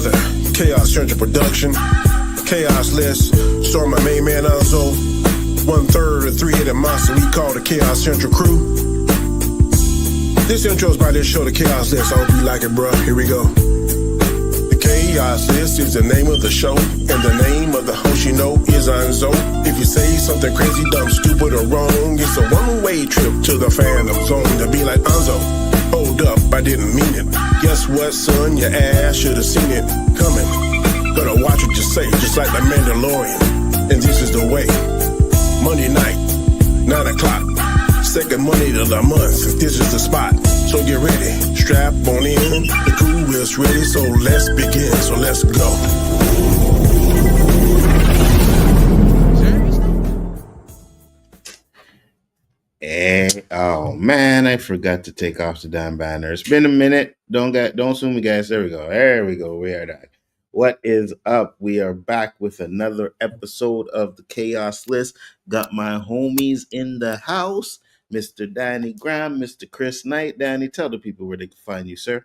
another Chaos Central production. Chaos List, starring my main man Anzo. 1/3 of the three-headed monster we call the Chaos Central crew. This intro is by this show, the Chaos List. I hope you like it, bro. Here we go. The Chaos List is the name of the show, and the name of the host you know is Anzo. If you say something crazy, dumb, stupid, or wrong, it's a one-way trip to the Phantom Zone to be like Anzo. Hold up, I didn't mean it. Guess what, son? Your ass should have seen it coming. Better watch what you say, just like the Mandalorian. And this is the way. Monday night, 9 o'clock. Second Monday of the month, this is the spot. So get ready, strap on in. The crew is ready, so let's begin. So let's go. Hey, oh man, I forgot to take off the damn banner. It's been a minute. Don't sue me, guys. There we go. We are back. What is up? We are back with another episode of the Chaos List. Got my homies in the house. Mr. Danny Graham, Mr. Chris Knight. Danny, tell the people where they can find you, sir.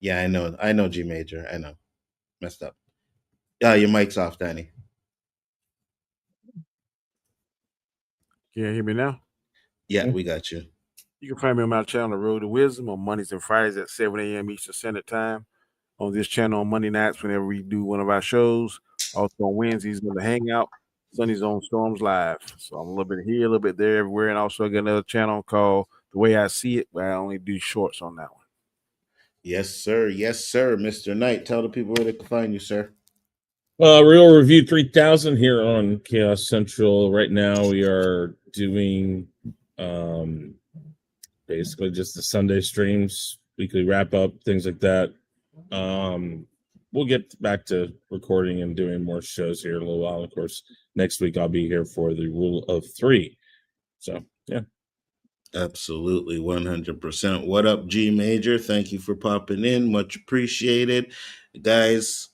Yeah, I know, G Major. I know. Messed up. Yeah, your mic's off, Danny. Can you hear me now? Yeah, we got you. You can find me on my channel, The Road to Wisdom, on Mondays and Fridays at 7 a.m. Eastern Standard Time. On this channel on Monday nights whenever we do one of our shows. Also on Wednesdays on The Hangout. Sundays on Storms Live. So I'm a little bit here, a little bit there, everywhere. And also I got another channel called The Way I See It, where I only do shorts on that one. Yes, sir. Mr. Knight, tell the people where they can find you, sir. Real Review 3000 here on Chaos Central. Right now we are doing basically just the Sunday streams, weekly wrap up, things like that. We'll get back to recording and doing more shows here in a little while. Of course, next week I'll be here for the Rule of 3. So, yeah. Absolutely, 100%. What up, G Major? Thank you for popping in. Much appreciated. Guys,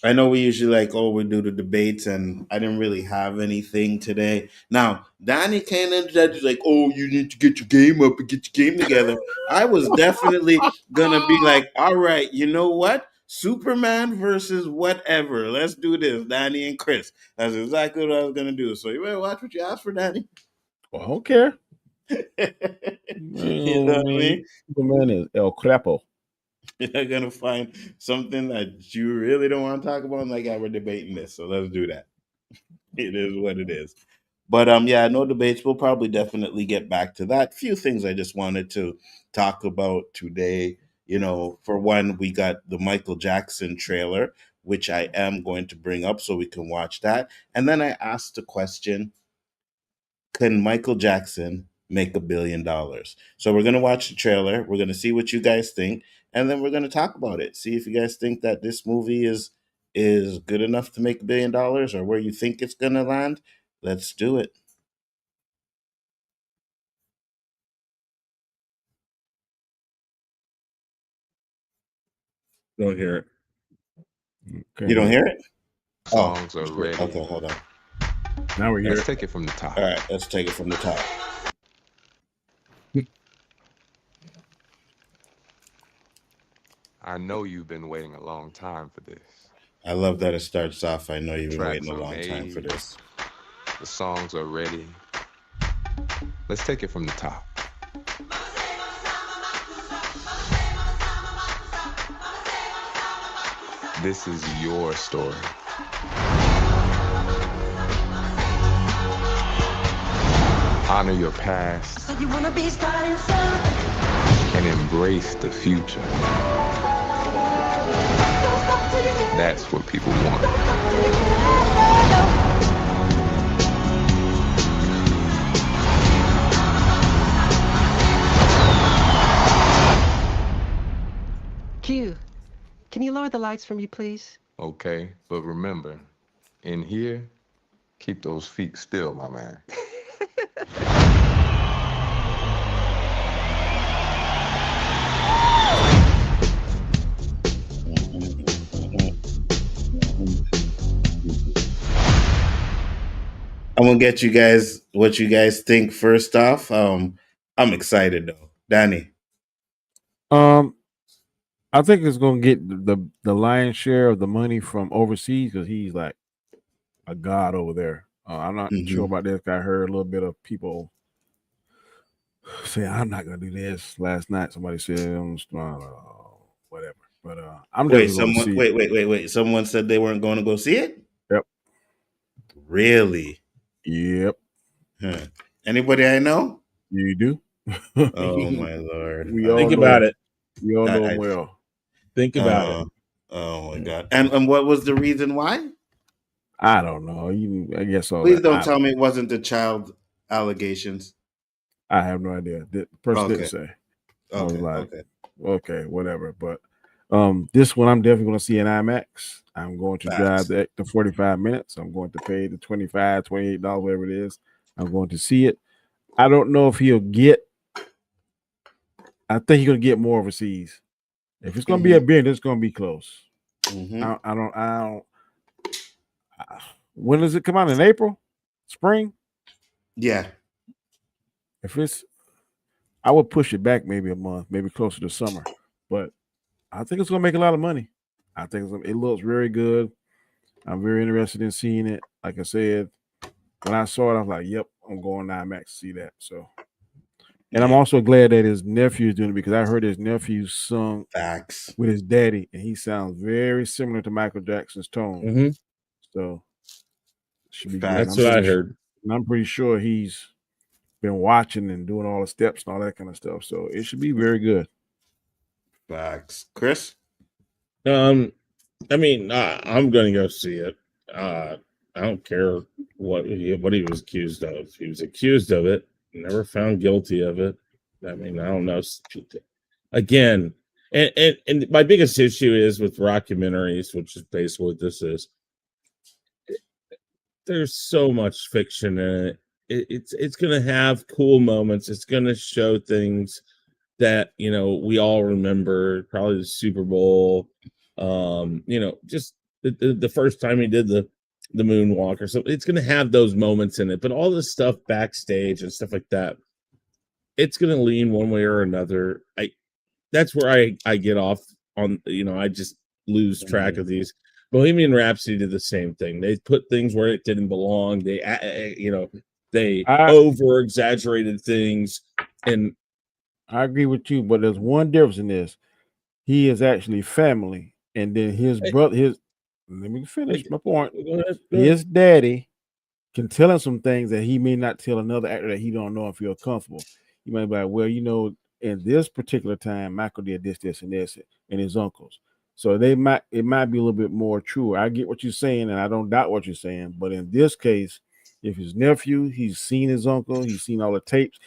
I know we usually we do the debates, and I didn't really have anything today. Now, Danny came in today, like, you need to get your game up and get your game together. I was definitely going to be like, all right, you know what? Superman versus whatever. Let's do this, Danny and Chris. That's exactly what I was going to do. So you better watch what you ask for, Danny. Well, I don't care. You know what I mean? Superman is El Crapo. You're gonna find something that you really don't want to talk about. Like, we're debating this, so let's do that. It is what it is. But no debates. We'll probably definitely get back to that. Few things I just wanted to talk about today. For one, we got the Michael Jackson trailer, which I am going to bring up so we can watch that. And then I asked the question: can Michael Jackson make $1 billion? So we're going to watch the trailer. We're going to see what you guys think. And then we're going to talk about it. See if you guys think that this movie is good enough to make $1 billion or where you think it's going to land. Let's do it. Don't hear it. Okay. You don't hear it? Songs are ready. Okay, hold on. Now we're here. Let's take it from the top. All right, let's take it from the top. I know you've been waiting a long time for this. I love that it starts off. I know you've been waiting a long time for this. The songs are ready. Let's take it from the top. This is your story. Honor your past and embrace the future. That's what people want. Q, can you lower the lights for me, please? Okay, but remember, in here, keep those feet still, my man. I'm gonna get you guys what you guys think first off. I'm excited though, Danny. I think it's gonna get the lion's share of the money from overseas because he's like a god over there. I'm not sure about this. I heard a little bit of people say I'm not gonna do this. Last night somebody said whatever, but I'm definitely going to see it. Wait. Someone said they weren't going to go see it? Yep. Really? Yep. Huh. Anybody I know? You do. Oh my Lord. We all Think know about him. it. We all know him well. Think about it. Oh my God. And what was the reason why? I don't know. I guess all Please that. don't tell me it wasn't the child allegations. I have no idea. The person didn't say. I was Okay. like, okay, whatever. But this one I'm definitely going to see in IMAX. I'm going to drive the 45 minutes. I'm going to pay the $25, $28, whatever it is. I'm going to see it. I don't know if he'll get. I think he's going to get more overseas. If it's going to be a bid, it's going to be close. I don't. When does it come out? In April, spring? Yeah. If it's, I would push it back maybe a month, maybe closer to summer. But I think it's going to make a lot of money. I think it looks very good. I'm very interested in seeing it. Like I said, when I saw it, I was like, "Yep, I'm going to IMAX to see that." So, and I'm also glad that his nephew is doing it because I heard his nephew sung with his daddy, and he sounds very similar to Michael Jackson's tone. So, should be good. That's what I heard. And I'm pretty sure he's been watching and doing all the steps and all that kind of stuff. So it should be very good. Facts. Chris? I mean, I'm going to go see it. I don't care what he was accused of. He was accused of it, never found guilty of it. I mean, I don't know. Again, and my biggest issue is with documentaries, which is basically what this is. There's so much fiction in it. It's going to have cool moments. It's going to show things that we all remember. Probably the Super Bowl. Just the first time he did the moonwalk or something. It's going to have those moments in it, but all this stuff backstage and stuff like that, it's going to lean one way or another. That's where I get off on. I just lose track of these. Bohemian Rhapsody did the same thing. They put things where it didn't belong. They over exaggerated things, and I agree with you. But there's one difference in this: he is actually family, and then his brother. Let me finish my point. Go ahead. His daddy can tell him some things that he may not tell another actor that he don't know and feel comfortable. He might be like, well, in this particular time, Michael did this, this, and this, and his uncles. So it might be a little bit more true. I get what you're saying, and I don't doubt what you're saying. But in this case, if his nephew, he's seen his uncle, he's seen all the tapes.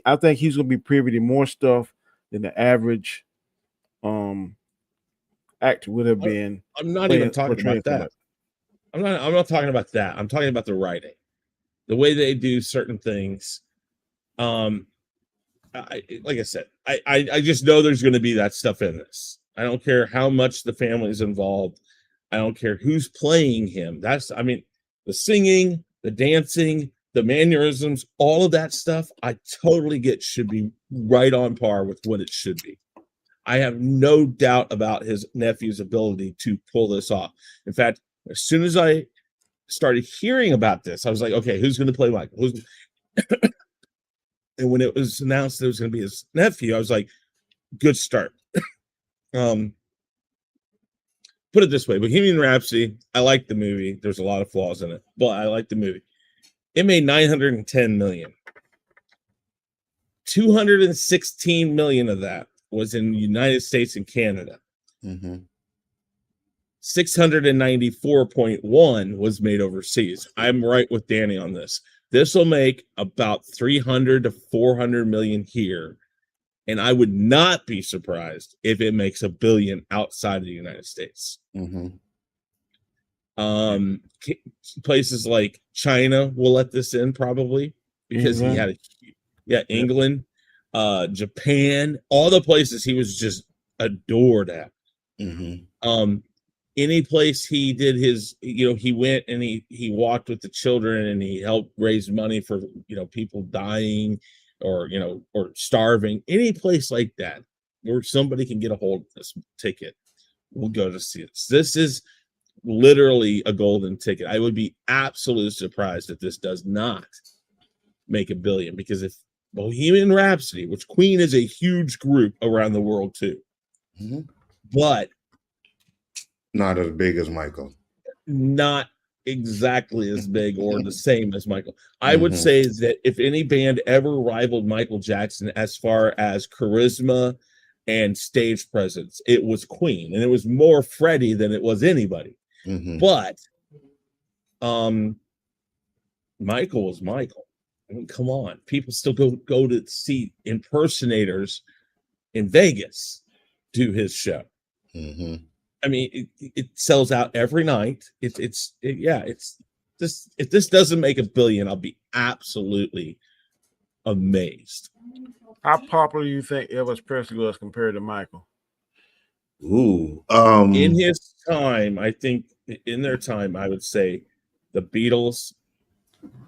I think he's gonna be privy to more stuff than the average actor would have been. I'm not even talking about that. I'm not talking about that. I'm talking about the writing, the way they do certain things. Like I said, I just know there's going to be that stuff in this. I don't care how much the family's involved. I don't care who's playing him. The singing, the dancing, the mannerisms, all of that stuff, I totally get should be right on par with what it should be. I have no doubt about his nephew's ability to pull this off. In fact, as soon as I started hearing about this, I was like, okay, who's going to play Michael? And when it was announced that it was going to be his nephew, I was like, good start. Put it this way, Bohemian Rhapsody, I like the movie. There's a lot of flaws in it, but I like the movie. It made $910 million. 216 million of that was in the United States and Canada. 694.1 was made overseas. I'm right with Danny on this. This will make about 300 to 400 million here. And I would not be surprised if it makes $1 billion outside of the United States. Places like China will let this in probably because he had England, Japan, all the places he was just adored at. Any place he did his, he went and he walked with the children and he helped raise money for, people dying or starving, any place like that. where somebody can get a hold of this ticket, we'll go to see this. This is literally a golden ticket. I would be absolutely surprised if this does not make $1 billion, because if Bohemian Rhapsody, which Queen is a huge group around the world too, but not as big as Michael. Not exactly as big or the same as Michael. I would say that if any band ever rivaled Michael Jackson as far as charisma and stage presence, it was Queen, and it was more Freddie than it was anybody. But Michael was Michael. I mean, come on, people still go to see impersonators in Vegas do his show. I mean, it sells out every night. It's this. If this doesn't make $1 billion, I'll be absolutely amazed. How popular do you think Elvis Presley was compared to Michael? Ooh, in his time, I think in their time, I would say the Beatles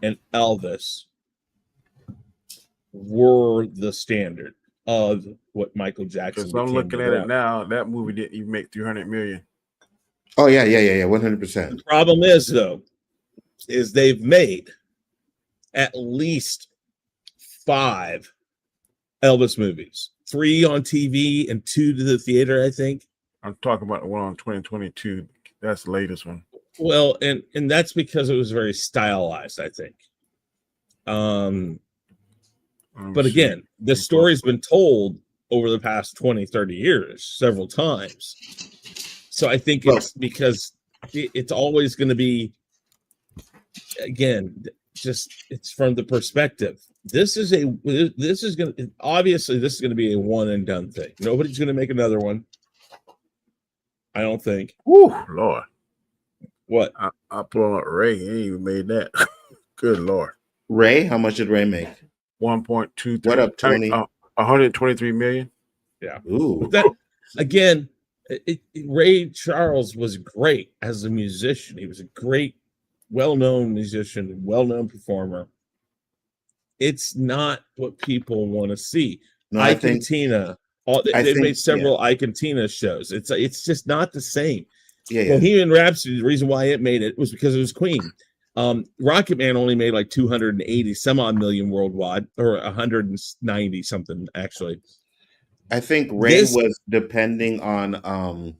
and Elvis were the standard of what Michael Jackson. Because I'm looking at it now, that movie didn't even make $300 million. Oh yeah, 100%. The problem is though, is they've made at least 5 Elvis movies, 3 on TV and 2 to the theater, I think. I'm talking about the one on 2022. That's the latest one. Well, and that's because it was very stylized, I think. But again, the story's been told over the past 20, 30 years several times. So I think it's because it's always going to be, again, just it's from the perspective. This is going to be a one and done thing. Nobody's going to make another one. I don't think. Woo, Lord. What? I pull up Ray. He ain't even made that. Good Lord. Ray, how much did Ray make? 1.23. What up, Tony? 123 million. Yeah. Ooh. But that, again, Ray Charles was great as a musician. He was a great, well-known musician, well-known performer. It's not what people want to see. No, Ike and Tina. They made several Ike and Tina shows. It's just not the same. Bohemian Rhapsody, the reason why it made it was because it was Queen. Rocket Man only made like 280 some odd million worldwide, or 190 something actually. I think Ray was depending on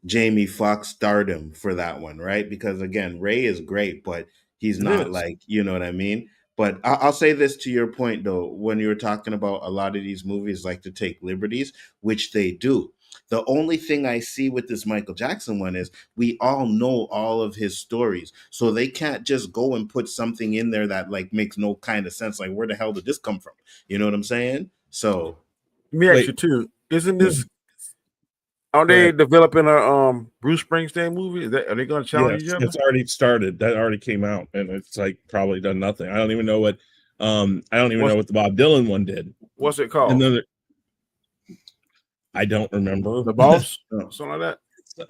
Jamie Foxx stardom for that one, right? Because again, Ray is great, but he's not like, you know what I mean? But I'll say this to your point though, when you were talking about a lot of these movies like to take liberties, which they do. The only thing I see with this Michael Jackson one is we all know all of his stories. So they can't just go and put something in there that like makes no kind of sense. Like, where the hell did this come from? You know what I'm saying? So let me ask you too. Isn't this are they developing a Bruce Springsteen movie? Are they going to challenge each other? It's already started. That already came out, and it's like probably done nothing. I don't even know what know what the Bob Dylan one did. What's it called? Another. I don't remember. The Boss? Something like that?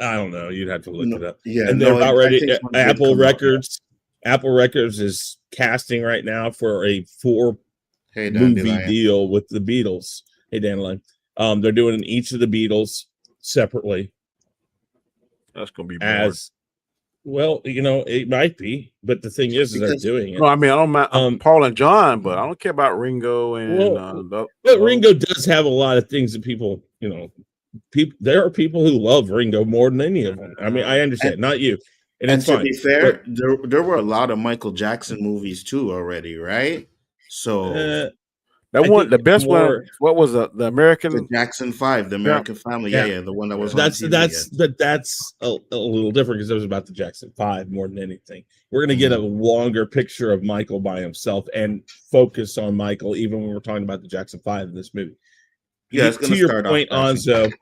I don't know. You'd have to look it up. Yeah, and they're about ready. Apple Records. Apple Records is casting right now for a 4-movie deal with the Beatles. Hey, Dandelion. They're doing each of the Beatles separately. That's gonna be boring. Well, it might be, but the thing is they're doing it. No, I mean, I don't mind Paul and John, but I don't care about Ringo and. But Ringo does have a lot of things that people, there are people who love Ringo more than any of them. I mean, I understand, not you. And to be fair, there were a lot of Michael Jackson movies too already, right? So. That one, the best one. What was the American? The Jackson 5, the American Family. Yeah, the one that was. That's a little different because it was about the Jackson 5 more than anything. We're gonna get a longer picture of Michael by himself and focus on Michael, even when we're talking about the Jackson 5 in this movie. Yeah, it's to your point, Anzo.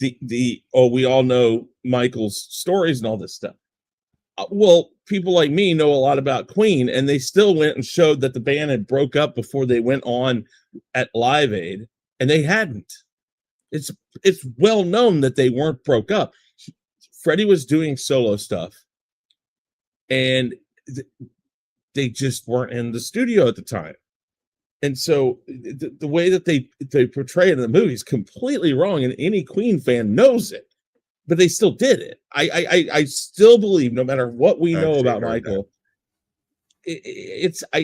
We all know Michael's stories and all this stuff. Well, people like me know a lot about Queen, and they still went and showed that the band had broke up before they went on at Live Aid, and they hadn't. It's well known that they weren't broke up. Freddie was doing solo stuff, and they just weren't in the studio at the time. And so the way that they portray it in the movie is completely wrong, and any Queen fan knows it, but they still did it. I still believe, no matter what we I know actually about heard that. Michael,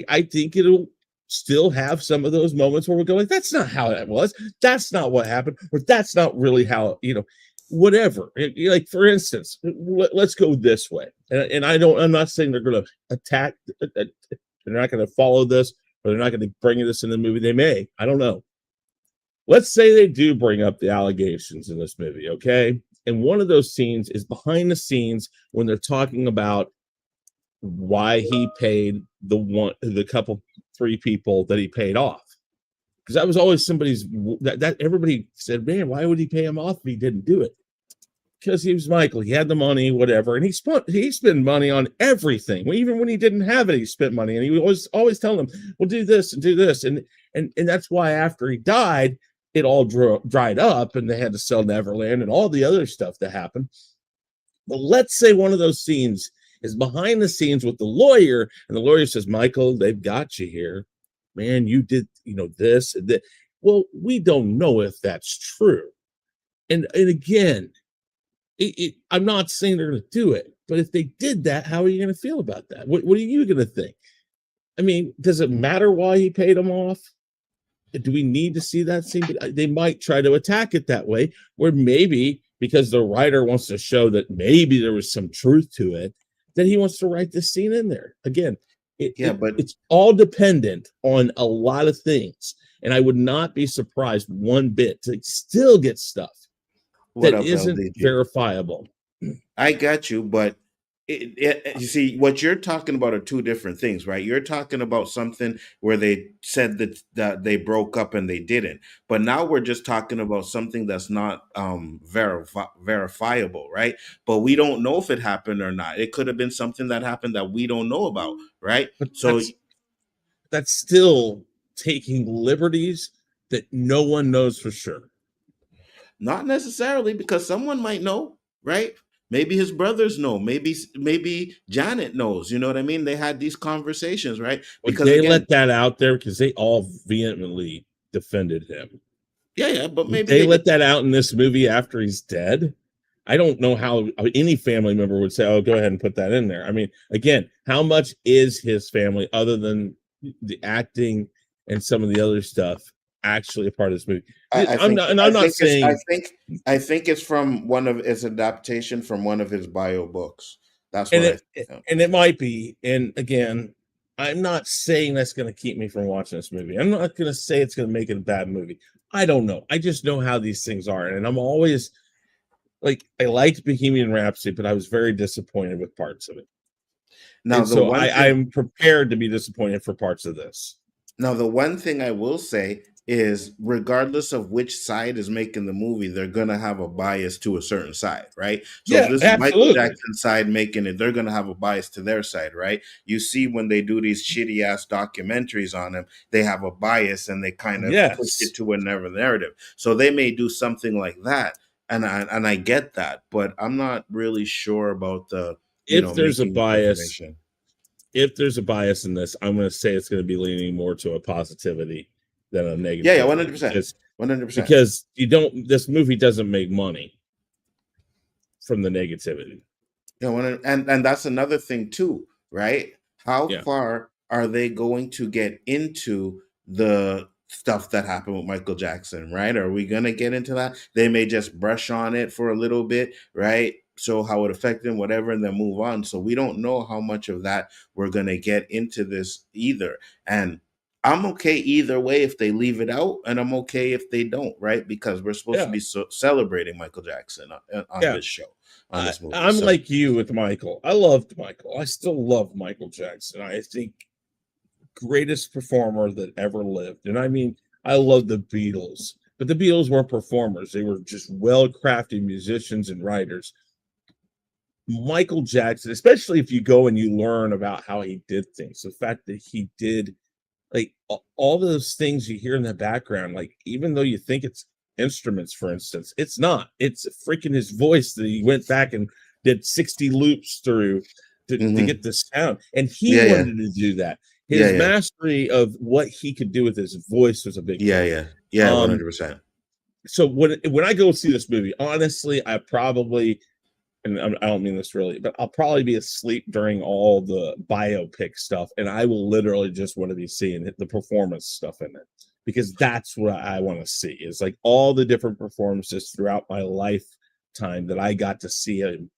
I think it'll still have some of those moments where we go like, that's not how that was, that's not what happened, or that's not really how, whatever. Like, for instance, let's go this way, and I'm not saying they're going to attack, they're not going to follow this, or they're not going to bring this in the movie. They may, I don't know. Let's say they do bring up the allegations in this movie, okay? And one of those scenes is behind the scenes when they're talking about why he paid the couple, three people that he paid off. Because that was always somebody's, that everybody said, man, why would he pay him off if he didn't do it? Because he was Michael, he had the money, whatever, and he spent money on everything. Even when he didn't have it, he spent money, and he was always telling them, "Well, do this and do this," and that's why after he died, it all dried up, and they had to sell Neverland and all the other stuff that happened. But let's say one of those scenes is behind the scenes with the lawyer, and the lawyer says, "Michael, they've got you here, man. You did, this and that." Well, we don't know if that's true, and again. I'm not saying they're going to do it, but if they did that, how are you going to feel about that? What are you going to think? I mean, does it matter why he paid them off? Do we need to see that scene? They might try to attack it that way, where maybe because the writer wants to show that maybe there was some truth to it, that he wants to write this scene in there. Again, but it's all dependent on a lot of things. And I would not be surprised one bit to still get stuff that isn't verifiable. I got you, but you see, what you're talking about are two different things, right? You're talking about something where they said that they broke up and they didn't, but now we're just talking about something that's not verifiable, right? But we don't know if it happened or not. It could have been something that happened that we don't know about, right? But so that's still taking liberties that no one knows for sure. Not necessarily, because someone might know, right? Maybe his brothers know. Maybe Janet knows. You know what I mean? They had these conversations, right? Because they let that out there because they all vehemently defended him. Yeah, but maybe they let that out in this movie after he's dead. I don't know how any family member would say, "Oh, go ahead and put that in there." I mean, again, how much is his family, other than the acting and some of the other stuff, actually a part of this movie? I'm not saying. I think it's from it's adaptation from one of his bio books. That's what I think. And it might be. And again, I'm not saying that's going to keep me from watching this movie. I'm not going to say it's going to make it a bad movie. I don't know. I just know how these things are, and I'm always like, I liked Bohemian Rhapsody, but I was very disappointed with parts of it. Now, so I'm prepared to be disappointed for parts of this. Now, the one thing I will say is, regardless of which side is making the movie, they're going to have a bias to a certain side, right? So if this is Michael Jackson side making it, they're going to have a bias to their side, right? You see, when they do these shitty ass documentaries on him, they have a bias and they kind of push it to another narrative. So they may do something like that. And I get that, but I'm not really sure about if there's a bias. If there's a bias in this, I'm going to say it's going to be leaning more to a positivity than a negative. Yeah, 100%. 100%. Because this movie doesn't make money from the negativity. Yeah, and that's another thing too, right? How far are they going to get into the stuff that happened with Michael Jackson, right? Are we going to get into that? They may just brush on it for a little bit, right? So how it affected him, whatever, and then move on. So we don't know how much of that we're going to get into this either. And I'm okay either way if they leave it out, and I'm okay if they don't, right? Because we're supposed to be celebrating Michael Jackson on this show, on this movie. I'm like you with Michael. I loved Michael. I still love Michael Jackson. I think greatest performer that ever lived. And I mean, I love the Beatles, but the Beatles weren't performers. They were just well-crafted musicians and writers. Michael Jackson, especially if you go and you learn about how he did things, the fact that he did, like, all those things you hear in the background, like, even though you think it's instruments, for instance, it's not. It's freaking his voice that he went back and did 60 loops through to get the sound. And he wanted to do that. his Yeah. mastery of what he could do with his voice was a big thing. Yeah, 100%. So when I go see this movie, honestly, I probably, and I don't mean this really, but I'll probably be asleep during all the biopic stuff, and I will literally just want to be seeing the performance stuff in it, because that's what I want to see. Is like all the different performances throughout my lifetime that I got to see him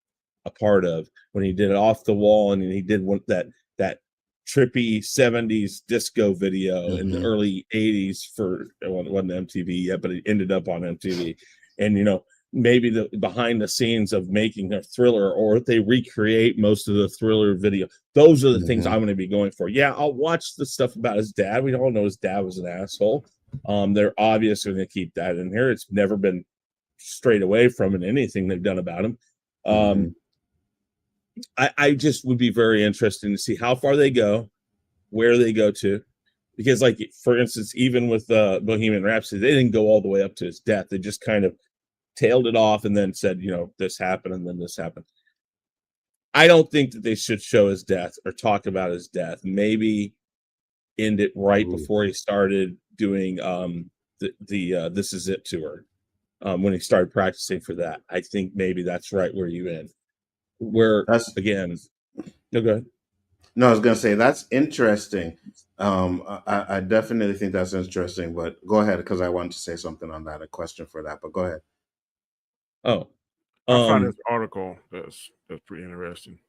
a part of, when he did it Off the Wall, and he did that trippy 70s disco video in the early 80s for, it wasn't MTV yet, but it ended up on MTV. And maybe the behind the scenes of making a Thriller, or if they recreate most of the Thriller video, those are the things I'm going to be going for. Yeah, I'll watch the stuff about his dad. We all know his dad was an asshole. They're obviously going to keep that in here. It's never been strayed away from in anything they've done about him. I just would be very interested to see how far they go, where they go to, because, like, for instance, even with Bohemian Rhapsody, they didn't go all the way up to his death. They just kind of tailed it off and then said, this happened and then this happened. I don't think that they should show his death or talk about his death. Maybe end it right before he started doing the This Is It tour, when he started practicing for that. I think maybe that's right where you end. Where That's again, no, go ahead. No, I was gonna say that's interesting. I definitely think that's interesting, but go ahead, because I wanted to say something on that, a question for that, but go ahead. Oh, I found this article that's pretty interesting.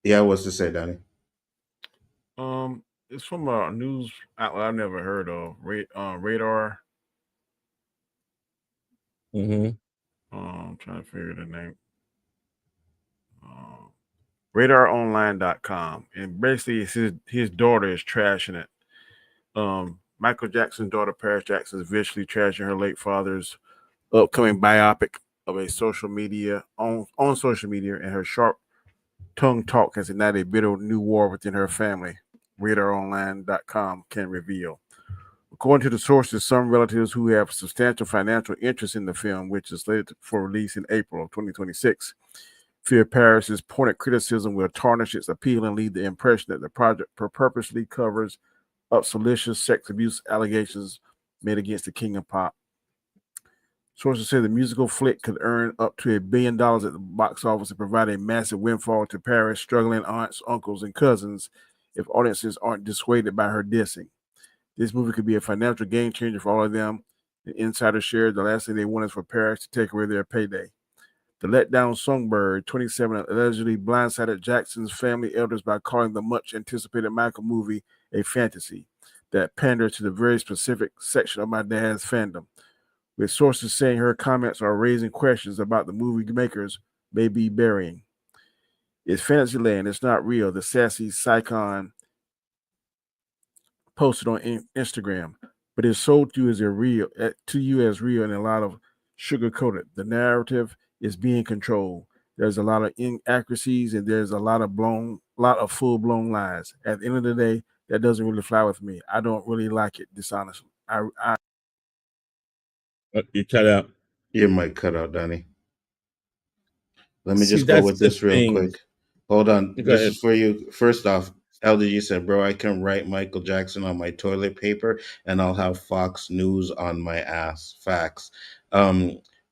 Yeah, what's to say, Danny? It's from a news outlet I've never heard of, Radar. I'm trying to figure the name. RadarOnline.com, and basically it's his daughter is trashing it. Michael Jackson's daughter, Paris Jackson, is visually trashing her late father's upcoming biopic of a social media on social media, and her sharp tongue talk has ignited a bitter new war within her family. RadarOnline.com can reveal. According to the sources, some relatives who have substantial financial interest in the film, which is slated for release in April of 2026, fear Paris's pointed criticism will tarnish its appeal and leave the impression that the project purposely covers up salacious sex abuse allegations made against the King of Pop. Sources say the musical flick could earn up to $1 billion at the box office and provide a massive windfall to Paris' struggling aunts, uncles, and cousins if audiences aren't dissuaded by her dissing. This movie could be a financial game changer for all of them. The insider shared the last thing they want is for Paris to take away their payday. The letdown songbird, 27, allegedly blindsided Jackson's family elders by calling the much-anticipated Michael movie a fantasy that panders to the very specific section of my dad's fandom, with sources saying her comments are raising questions about the movie makers may be burying. It's Fantasyland, it's not real, the sassy Psychon posted on Instagram, but it's sold to you as real and a lot of sugar-coated. The narrative is being controlled. There's a lot of inaccuracies and there's a lot of full-blown lies. At the end of the day, that doesn't really fly with me. I don't really like it, dishonestly. You cut out. Your mic cut out, Danny. Let me just go with this real quick. Hold on. This is for you. First off, LDG said, bro, I can write Michael Jackson on my toilet paper and I'll have Fox News on my ass. Facts.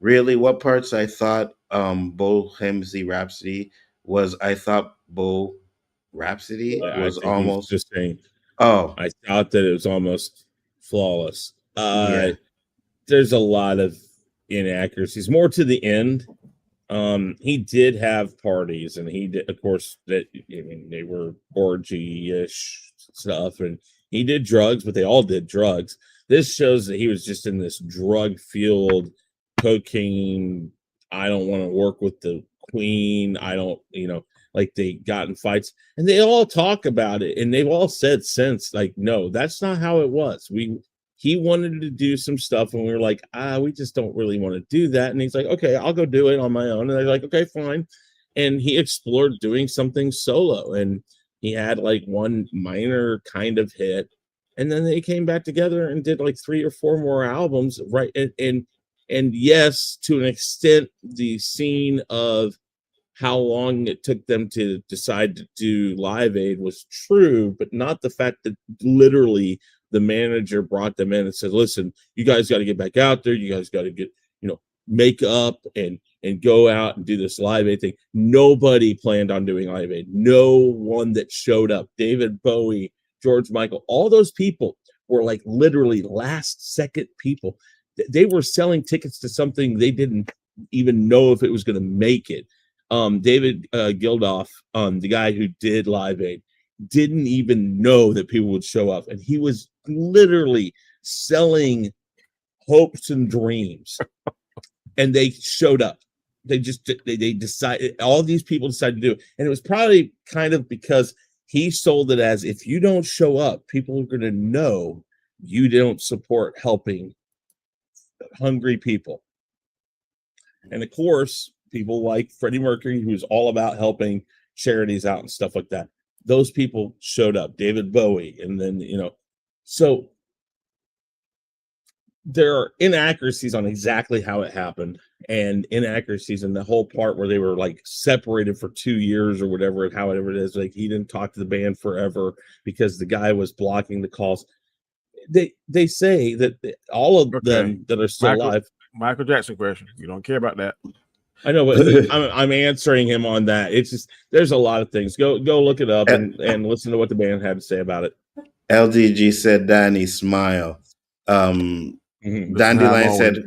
Really, what parts I thought Bohemian Rhapsody was, I thought Bo Rhapsody was almost just saying. Oh, I thought that it was almost flawless. Yeah. There's a lot of inaccuracies. More to the end. He did have parties, and he did, of course, they were orgy-ish stuff, and he did drugs, but they all did drugs. This shows that he was just in this drug-fueled cocaine. I don't want to work with the queen. I don't, like, they got in fights, and they all talk about it, and they've all said since, like, no, that's not how it was. He wanted to do some stuff, and we were like, we just don't really want to do that. And he's like, okay, I'll go do it on my own. And they're like, okay, fine. And he explored doing something solo, and he had like one minor kind of hit, and then they came back together and did like 3 or 4 more albums, right? And yes, to an extent, the scene of how long it took them to decide to do Live Aid was true, but not the fact that literally the manager brought them in and said, listen, you guys got to get back out there. You guys got to get, make up and go out and do this Live Aid thing. Nobody planned on doing Live Aid. No one that showed up. David Bowie, George Michael, all those people were like literally last second people. They were selling tickets to something they didn't even know if it was going to make it. David Gildoff, the guy who did Live Aid, didn't even know that people would show up, and he was literally selling hopes and dreams. And they showed up. They decided, all these people decided to do it, and it was probably kind of because he sold it as, if you don't show up, people are going to know you don't support helping hungry people. And of course, people like Freddie Mercury, who's all about helping charities out and stuff like that, those people showed up. David Bowie, and then so there are inaccuracies on exactly how it happened, and inaccuracies in the whole part where they were like separated for 2 years or whatever, however it is. Like, he didn't talk to the band forever because the guy was blocking the calls. They say that all of them that are still alive. Michael Jackson question. You don't care about that. I know, but I'm answering him on that. It's just, there's a lot of things. Go look it up and listen to what the band had to say about it. LDG said, Danny, smile. Dandelion said,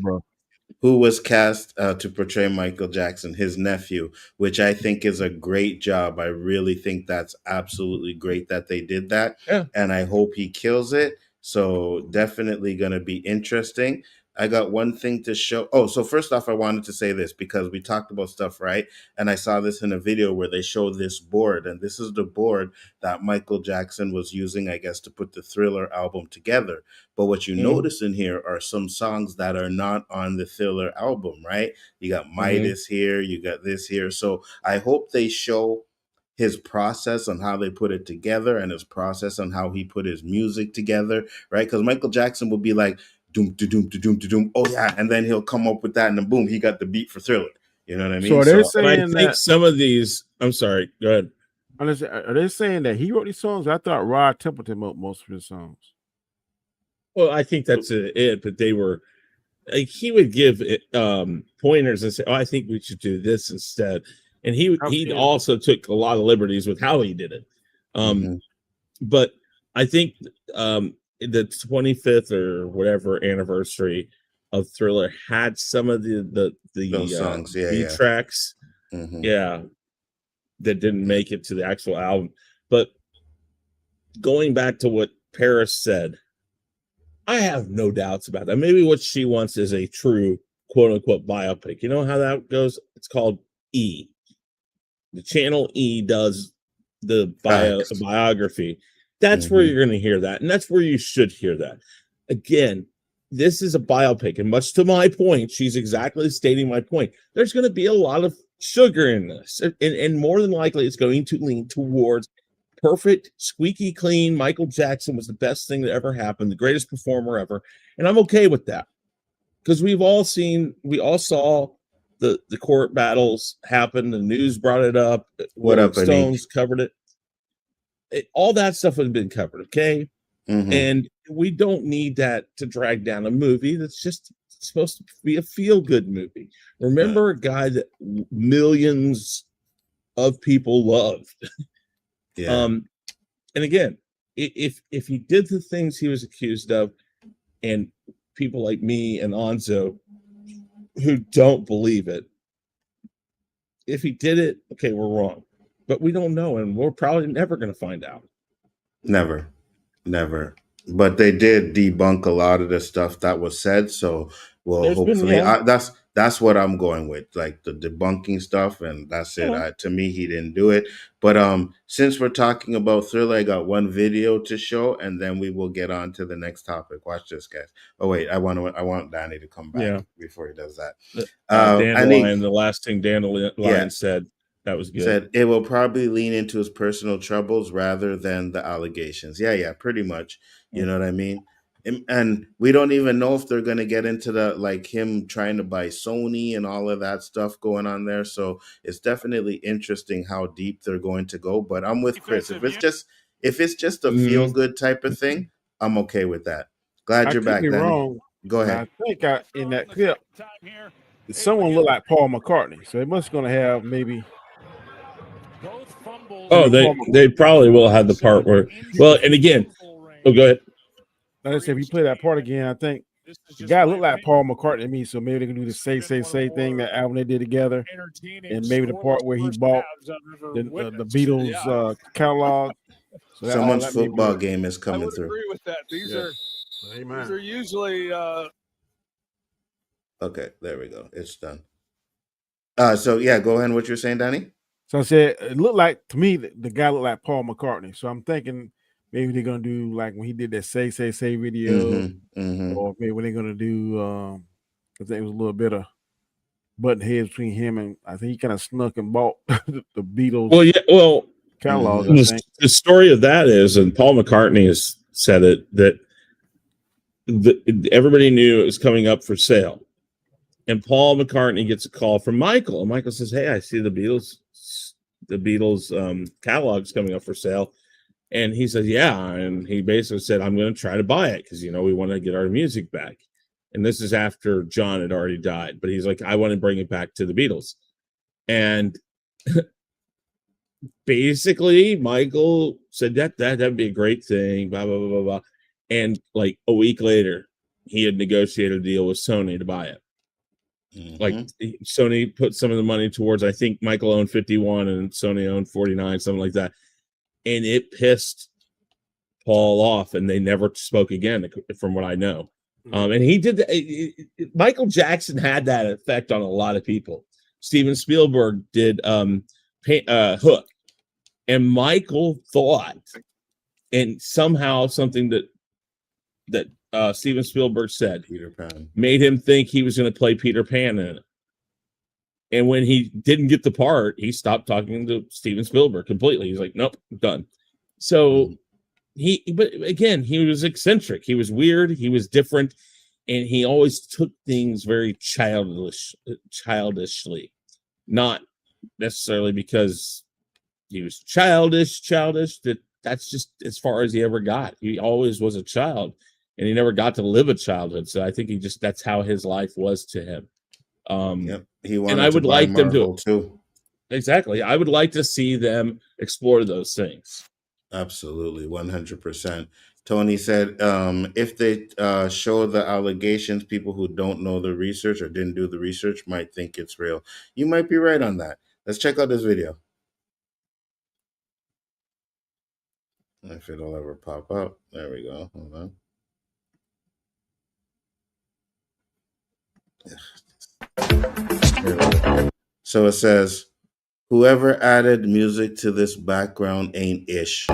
who was cast to portray Michael Jackson? His nephew, which I think is a great job. I really think that's absolutely great that they did that. Yeah. And I hope he kills it. So definitely going to be interesting. I got one thing to show. Oh, so first off, I wanted to say this because we talked about stuff, right? And I saw this in a video where they show this board, and this is the board that Michael Jackson was using, I guess, to put the Thriller album together. But what you notice in here are some songs that are not on the Thriller album, right? You got Midas here, you got this here. So I hope they show his process on how they put it together and his process on how he put his music together, right? Because Michael Jackson will be like, doom to doom to doom to doom. Oh yeah, and then he'll come up with that, and then boom, he got the beat for Thriller. You know what I mean? So they're saying I think some of these. I'm sorry. Go ahead. Are they saying that he wrote these songs? I thought Rod Templeton wrote most of his songs. Well, I think that's it. But they were like, he would give pointers and say, "Oh, I think we should do this instead." And he also took a lot of liberties with how he did it. But I think the 25th or whatever anniversary of Thriller had some of the songs, tracks, that didn't make it to the actual album. But going back to what Paris said, I have no doubts about that. Maybe what she wants is a true quote unquote biopic. You know how that goes? It's called E. The channel E does the biography. That's where you're going to hear that. And that's where you should hear that. Again, this is a biopic. And much to my point, she's exactly stating my point. There's going to be a lot of sugar in this. And more than likely, it's going to lean towards perfect, squeaky clean. Michael Jackson was the best thing that ever happened, the greatest performer ever. And I'm okay with that. Because we all saw the court battles happen. The news brought it up. What up, Stones covered it. All that stuff has been covered, okay? And we don't need that to drag down a movie that's just supposed to be a feel-good movie. Remember a guy that millions of people loved. And again, if he did the things he was accused of, and people like me and Anzo who don't believe it, if he did it, okay, we're wrong. But we don't know, and we're probably never going to find out. Never. But they did debunk a lot of the stuff that was said. So, well, hopefully, that's what I'm going with, like the debunking stuff, and that's it. To me, he didn't do it. But since we're talking about Thriller, I got one video to show, and then we will get on to the next topic. Watch this, guys. Oh wait, I want Danny to come back before he does that. Dandelion, the last thing Dandelion said. That was good. Said it will probably lean into his personal troubles rather than the allegations. Yeah, pretty much. You know what I mean? And we don't even know if they're going to get into the like him trying to buy Sony and all of that stuff going on there. So it's definitely interesting how deep they're going to go. But I'm with Chris. If it's just a feel Mhm. good type of thing, I'm okay with that. Glad I you're could back, be Danny. wrong. Go but ahead. I think in that clip, someone looked like Paul McCartney. So it must going to have maybe. Oh, they probably will have the part where. Well, and again, oh, go ahead. Like I said, if you play that part again, I think the guy looked like Paul McCartney to me. So maybe they can do the say thing, that album they did together, and maybe the part where he bought the Beatles catalog. So that Someone's that may be football it. game is I coming would through. agree with that. These are usually Okay, there we go. It's done. So yeah, go ahead. What you're saying, Danny? So I said it looked like to me the guy looked like Paul McCartney. So I'm thinking maybe they're gonna do like when he did that say video, or maybe when they're gonna do I think it was a little bit of button heads between him and I think he kind of snuck and bought the Beatles Well, yeah. Well, catalog. I think. the story of that is, and Paul McCartney has said it, that everybody knew it was coming up for sale. And Paul McCartney gets a call from Michael. And Michael says, "Hey, I see the Beatles catalog's coming up for sale." And he says, "Yeah." And he basically said, "I'm going to try to buy it because, we want to get our music back." And this is after John had already died. But he's like, "I want to bring it back to the Beatles." And basically, Michael said that'd be a great thing, blah, blah, blah, blah, blah. And like a week later, he had negotiated a deal with Sony to buy it. Like Sony put some of the money towards, I think Michael owned 51 and Sony owned 49, something like that. And it pissed Paul off and they never spoke again, from what I know. And he did Michael Jackson had that effect on a lot of people. Steven Spielberg did Hook. And Michael thought, and somehow something that Steven Spielberg said Peter Pan made him think he was going to play Peter Pan in it. And when he didn't get the part, he stopped talking to Steven Spielberg completely. He's like, "Nope, done." So but again, he was eccentric. He was weird. He was different. And he always took things very childishly, not necessarily because he was childish. That's just as far as he ever got. He always was a child, and he never got to live a childhood. So I think that's how his life was to him. He wanted and I would to buy like them Marvel to too. Exactly. I would like to see them explore those things. Absolutely, 100%. Tony said, if they show the allegations, people who don't know the research or didn't do the research might think it's real. You might be right on that. Let's check out this video. If it'll ever pop up. There we go. Hold on. So it says, whoever added music to this background ain't ish.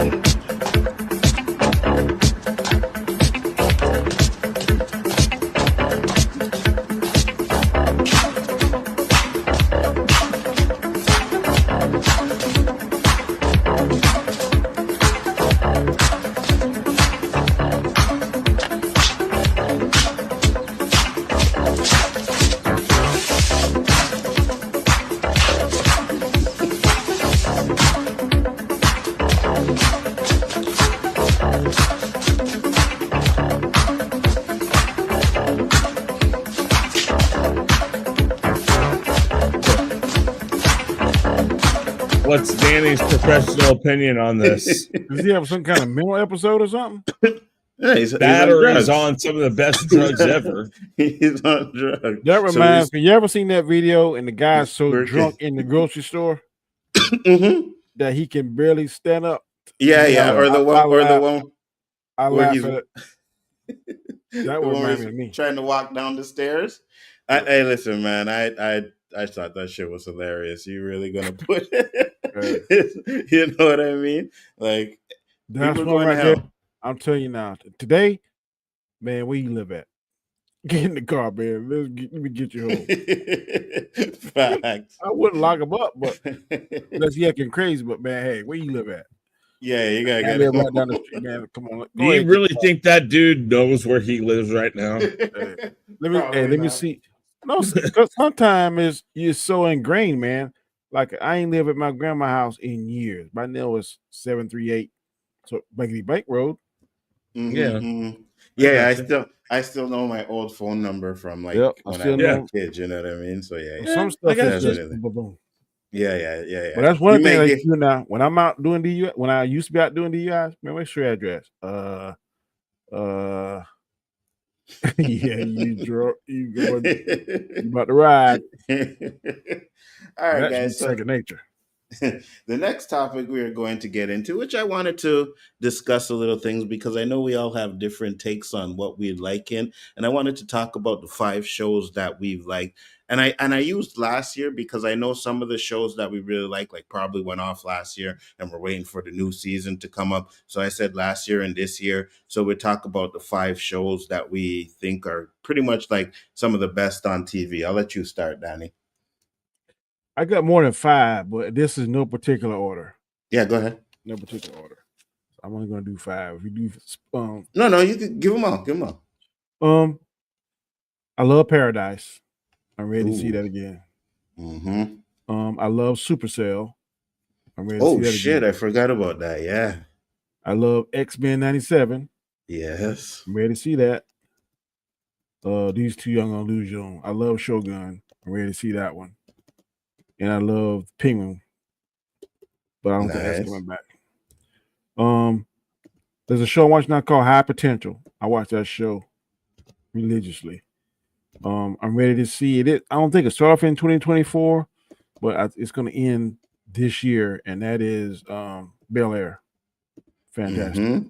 What's Danny's professional opinion on this? Does he have some kind of mental episode or something? Yeah, he's on some of the best drugs ever. He's on drugs. That reminds me. You ever seen that video and the guy's so drunk in the grocery store that he can barely stand up? Yeah. Or the one I where laugh he's at it. That would remind me of me. trying to walk down the stairs. Hey, listen, man. I thought that shit was hilarious. You really gonna put it? You know what I mean? Like, that's people one going to right hell. there. I'm telling you now. Today, man, where you live at? Get in the car, man. Let me get you home. Facts. I wouldn't lock him up, but unless he acting crazy. But man, hey, where you live at? Yeah, you gotta I get live him. right down the street, man. Come on, Do go you ahead. really think that dude knows where he lives right now? Let me see. No, because sometimes you're so ingrained, man. Like I ain't lived at my grandma's house in years. My name was 738, so Blankety Bank Road. Yeah. Yeah, got you. I still know my old phone number from like Yep, I when I still was a know. kid. You know what I mean? So yeah, yeah, Some I stuff is got you. just definitely. boom. Yeah. But that's You one thing may I get do now. When I'm out doing DUI, when I used to be out doing DUIs, man, what's your address? Yeah, you going, you about to ride. All right, That should be guys. So second nature. the next topic we are going to get into, which I wanted to discuss a little things because I know we all have different takes on what we like in, and I wanted to talk about the 5 shows that we've liked. And I used last year because I know some of the shows that we really like probably went off last year, and we're waiting for the new season to come up. So I said last year and this year. So we talk about the 5 shows that we think are pretty much like some of the best on TV. I'll let you start, Danny. I got more than 5, but this is no particular order. Yeah, go ahead. No particular order. So I'm only gonna do 5. If you do No, you can give them all. Give them all. I love Paradise. I'm ready to see Ooh. that again. Mm-hmm. I love Supercell. I'm ready to see Oh that shit! again. I forgot about that. Yeah. I love X-Men 97. Yes. I'm ready to see that. These 2 young gonna lose you on. I love Shogun. I'm ready to see that one. And I love Penguin, but I don't think that's Nice. coming back. There's a show I watch now called High Potential. I watch that show religiously. I'm ready to see it. I don't think it started off in 2024, but it's going to end this year, and that is Bel Air. Fantastic.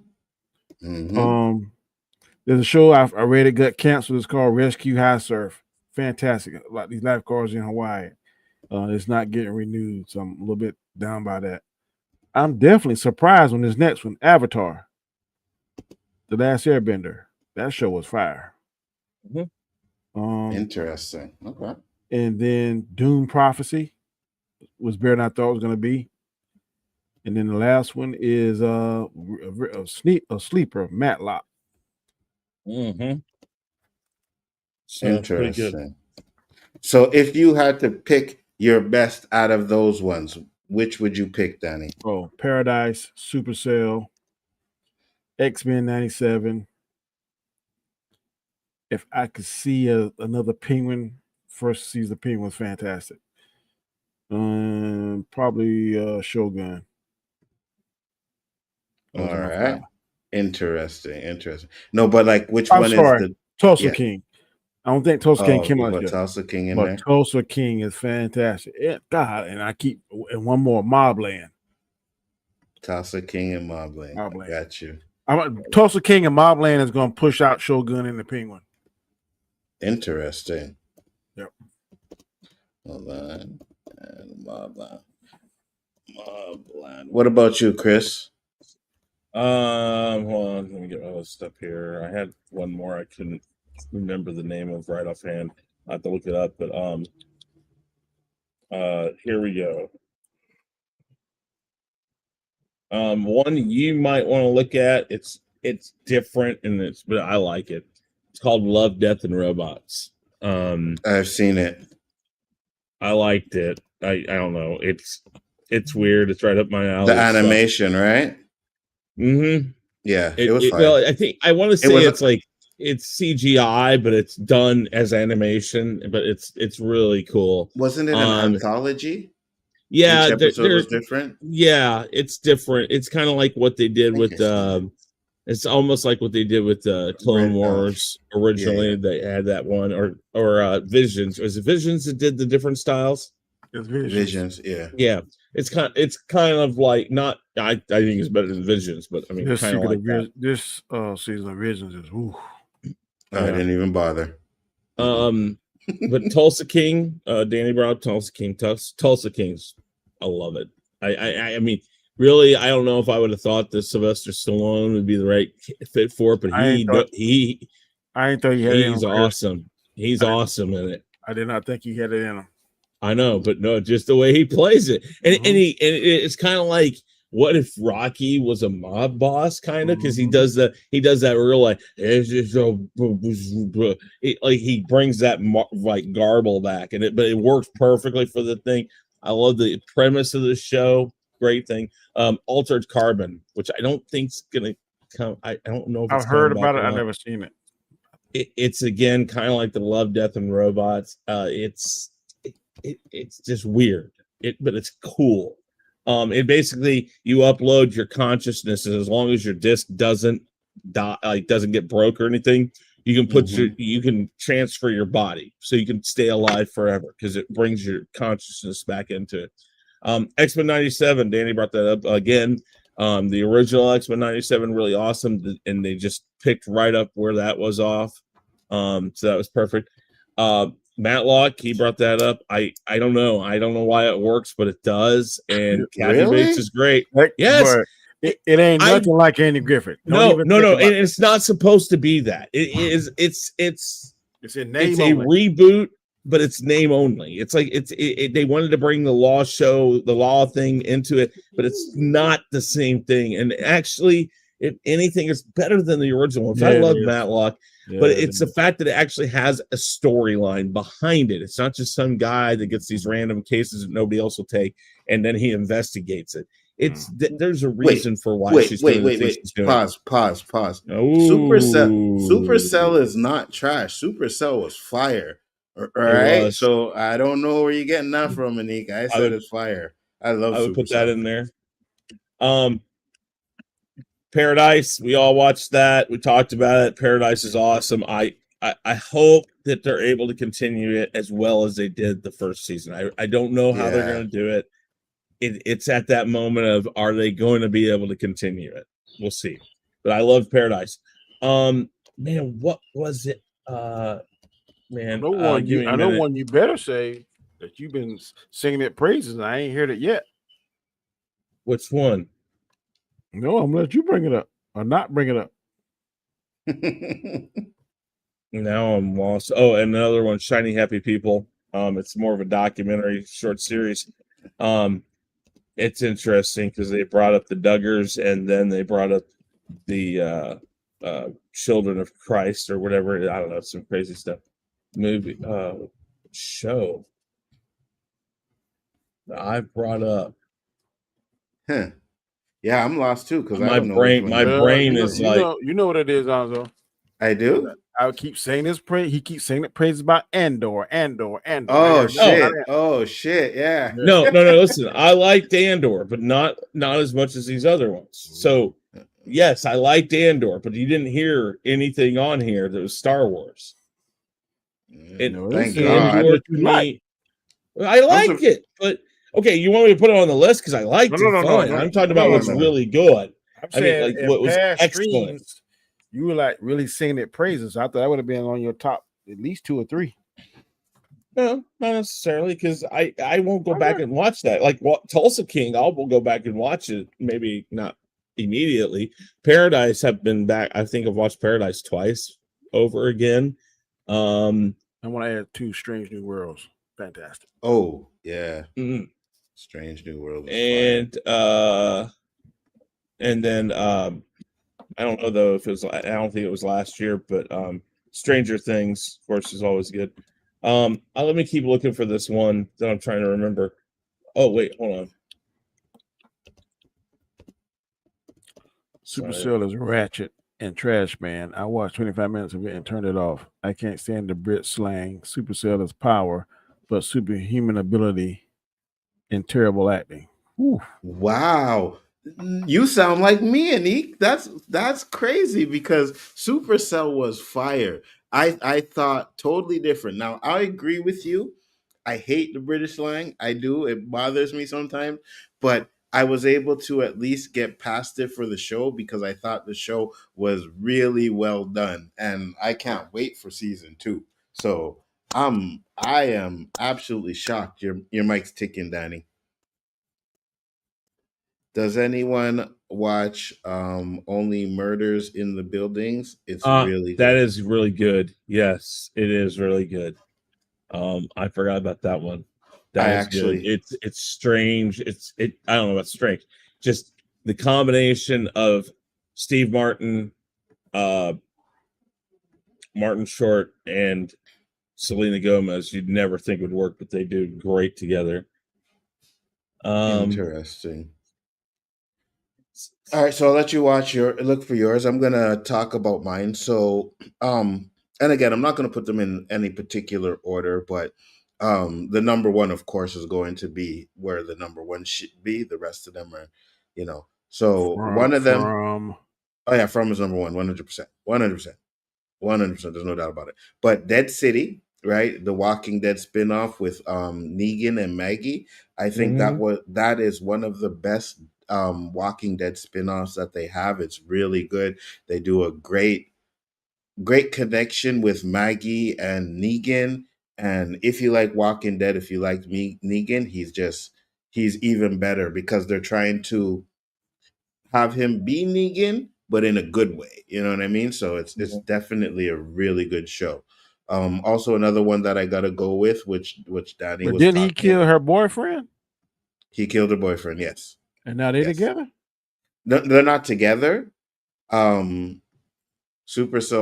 There's a show I read it got canceled. It's called Rescue High Surf. Fantastic. Like these lifeguards in Hawaii. It's not getting renewed, so I'm a little bit down by that. I'm definitely surprised on this next one, Avatar, The Last Airbender. That show was fire. Interesting. Okay. And then Doom Prophecy was better than I thought it was going to be. And then the last one is a sleeper, Matlock. Interesting. So if you had to pick your best out of those ones, which would you pick, Danny? Oh, Paradise, Supercell, X-Men 97. If I could see another Penguin, first season of Penguin was fantastic. Probably Shogun. All right. Interesting. No, but like which I'm one sorry, is the Tulsa King? I don't think Tulsa King came you out put yet. Tulsa King in But there? Tulsa King is fantastic. God, and I keep and one more, Mobland. Tulsa King and Mobland. Mobland. Got you. Tulsa King and Mobland is going to push out Shogun and the Penguin. Interesting. Yep. Mobland and Mobland. What about you, Chris? Hold on, let me get my list up here. I had one more I couldn't remember the name of right offhand. I have to look it up, but here we go. One you might want to look at. It's different but I like it. It's called Love, Death, and Robots. I've seen it. I liked it. I don't know. It's weird. It's right up my alley. The animation, right? Mm-hmm. Yeah, it was fun. Well, I want to say it's CGI, but it's done as animation. But it's really cool. Wasn't it an anthology? Yeah, each episode was different. Yeah, it's different. It's kind of like what they did with it's almost like what they did with Clone Wars originally. Yeah. They had that one or Visions. Was it Visions that did the different styles? Visions, yeah. Yeah. It's kind of like not. I think it's better than Visions, but I mean, kind of like that. This season of Visions is. Ooh. I didn't even bother. But Tulsa King, Danny Brown, Tulsa Kings, I love it. I mean, really, I don't know if I would have thought that Sylvester Stallone would be the right fit for it, but I ain't thought he had it. He's awesome. He's awesome in it. I did not think he had it in him. I know, but no, just the way he plays it, and it's kind of like what if Rocky was a mob boss, kind of, because he does that real like he brings that like garble back, but it works perfectly for the thing. I love the premise of the show. Great thing. Altered Carbon, which I don't think's gonna come. I don't know if it's I've heard coming back about it. or I've not. never seen it. It's again kind of like the Love, Death, and Robots. It's just weird. But it's cool. It basically you upload your consciousness, and as long as your disk doesn't die, like doesn't get broke or anything, you can put you can transfer your body, so you can stay alive forever because it brings your consciousness back into it. X-Men 97, Danny brought that up again. The original X-Men 97, really awesome, and they just picked right up where that was off. So that was perfect. Matlock, he brought that up. I don't know why it works, but it does. And Kathy Bates is great. Yes, it ain't nothing like Andy Griffith. No. It's not supposed to be that. It is. It's in name. It's only a reboot, but it's name only. It's like they wanted to bring the law thing into it, but it's not the same thing. And actually, if anything, it's better than the original. Which I love Matlock. But it's the fact that it actually has a storyline behind it. It's not just some guy that gets these random cases that nobody else will take, and then he investigates it. There's a reason for why she's doing the things she's doing. Pause. Ooh. Supercell is not trash. Supercell was fire. All right. So I don't know where you're getting that from, Anik. I said it's fire. I would Supercell. Put that in there. Paradise, we all watched that. We talked about it. Paradise is awesome. I hope that they're able to continue it as well as they did the first season. I don't know how they're going to do it. It's at that moment of, are they going to be able to continue it? We'll see. But I love Paradise. Man, what was it? Man, I know one you better say that you've been singing it praises, and I ain't heard it yet. Which one? No, I'm gonna let you bring it up or not bring it up. Now I'm lost. Oh, and another one, Shiny Happy People. It's more of a documentary short series. It's interesting because they brought up the Duggars, and then they brought up the Children of Christ or whatever. I don't know, some crazy stuff. Movie show that I brought up. Huh. Yeah, I'm lost too because my brain is like, you know what it is, Alonzo. I do. I keep saying this praise. He keeps saying the praise about Andor. Oh shit! Yeah. No. Listen, I liked Andor, but not as much as these other ones. So yes, I liked Andor, but you didn't hear anything on here that was Star Wars. Thank God. Andor to me, I like it, but. Okay, you want me to put it on the list because I liked it? Fine. I'm talking about what's really good. I'm saying, like what was excellent. Streams, you were like really singing it praises. I thought that would have been on your top at least 2 or 3. No, not necessarily, because I won't go back and watch that. Like Tulsa King, I'll go back and watch it. Maybe not immediately. Paradise have been back. I think I've watched Paradise twice over again. I want to add 2 Strange New Worlds. Fantastic. Oh yeah. Mm-hmm. Strange New World. And then I don't know though if it was. I don't think it was last year, but Stranger Things, of course, is always good. Let me keep looking for this one that I'm trying to remember. Oh wait, hold on. Supercell is ratchet and trash, man. I watched 25 minutes of it and turned it off. I can't stand the Brit slang. Supercell is power, but superhuman ability and terrible acting. Ooh. Wow. You sound like me, Anik. That's crazy because Supercell was fire. I thought totally different. Now I agree with you. I hate the British slang. I do. It bothers me sometimes, but I was able to at least get past it for the show because I thought the show was really well done, and I can't wait for season 2. So I am absolutely shocked. Your mic's ticking, Danny. Does anyone watch Only Murders in the Buildings? It's really good. That is really good. Yes, it is really good. I forgot about that one. That is good. It's strange. I don't know about strange. Just the combination of Steve Martin, Martin Short, and Selena Gomez, you'd never think would work, but they do great together. Interesting. All right, so I'll let you look for yours. I'm gonna talk about mine. So, and again, I'm not gonna put them in any particular order, but the number one, of course, is going to be where the number one should be. The rest of them are, you know. So one of them, oh yeah, From is number one, 100%, 100%, 100%. There's no doubt about it. But Dead City, right? The Walking Dead spinoff with Negan and Maggie. I think that is one of the best Walking Dead spinoffs that they have. It's really good. They do a great connection with Maggie and Negan. And if you like Walking Dead, if you like Negan, he's even better because they're trying to have him be Negan, but in a good way. You know what I mean? So it's definitely a really good show. Also another one that I gotta go with, which Danny But was didn't he talking kill about. her boyfriend? He killed her boyfriend, yes. And now they together? No, they're not together. Supercell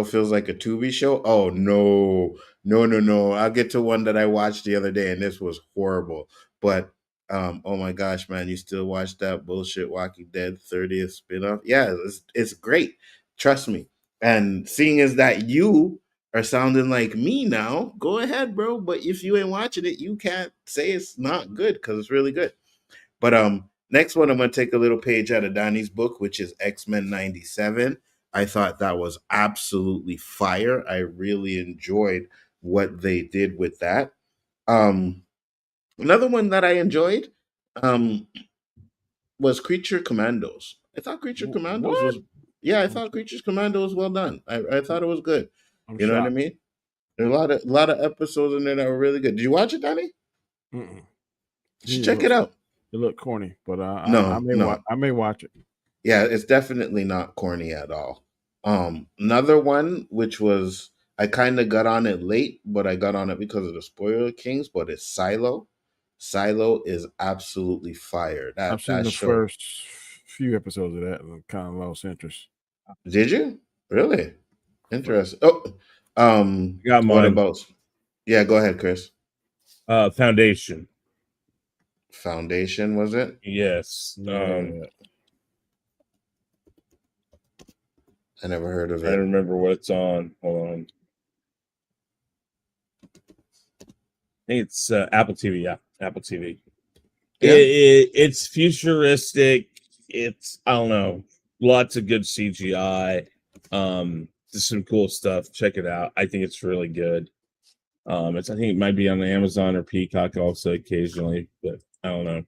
feels like a Tubi show. Oh no. I'll get to one that I watched the other day, and this was horrible. But oh my gosh, man, you still watch that bullshit Walking Dead 30th spinoff? Yeah, it's great. Trust me. And seeing as that you are sounding like me now, go ahead, bro. But if you ain't watching it, you can't say it's not good because it's really good. But next one, I'm gonna take a little page out of Donnie's book, which is X-Men 97. I thought that was absolutely fire. I really enjoyed what they did with that. Another one that I enjoyed was Creature Commandos. I thought Creature Commandos was I thought Creatures Commando was well done. I thought it was good. You know what I mean? There are a lot of episodes in there that were really good. Did you watch it, Danny? Mm-mm. Check it out. It looked corny, but No. I may watch it. Yeah, it's definitely not corny at all. Another one which was I kind of got on it late, but I got on it because of the Spoiler Kings. But it's Silo. Silo is absolutely fire. I've seen the show. first few episodes of that and kind of lost interest. Did you really? Interesting. Oh, got mine. What about? Yeah, go ahead, Chris. Foundation. Foundation, was it? Yes. I never heard of it. I don't remember what it's on. Hold on. I think it's Apple TV. Yeah, Apple TV. Yeah. It's futuristic. It's, I don't know, lots of good CGI. Just some cool stuff. Check it out. I think it's really good. I think it might be on Amazon or Peacock also occasionally, but I don't know.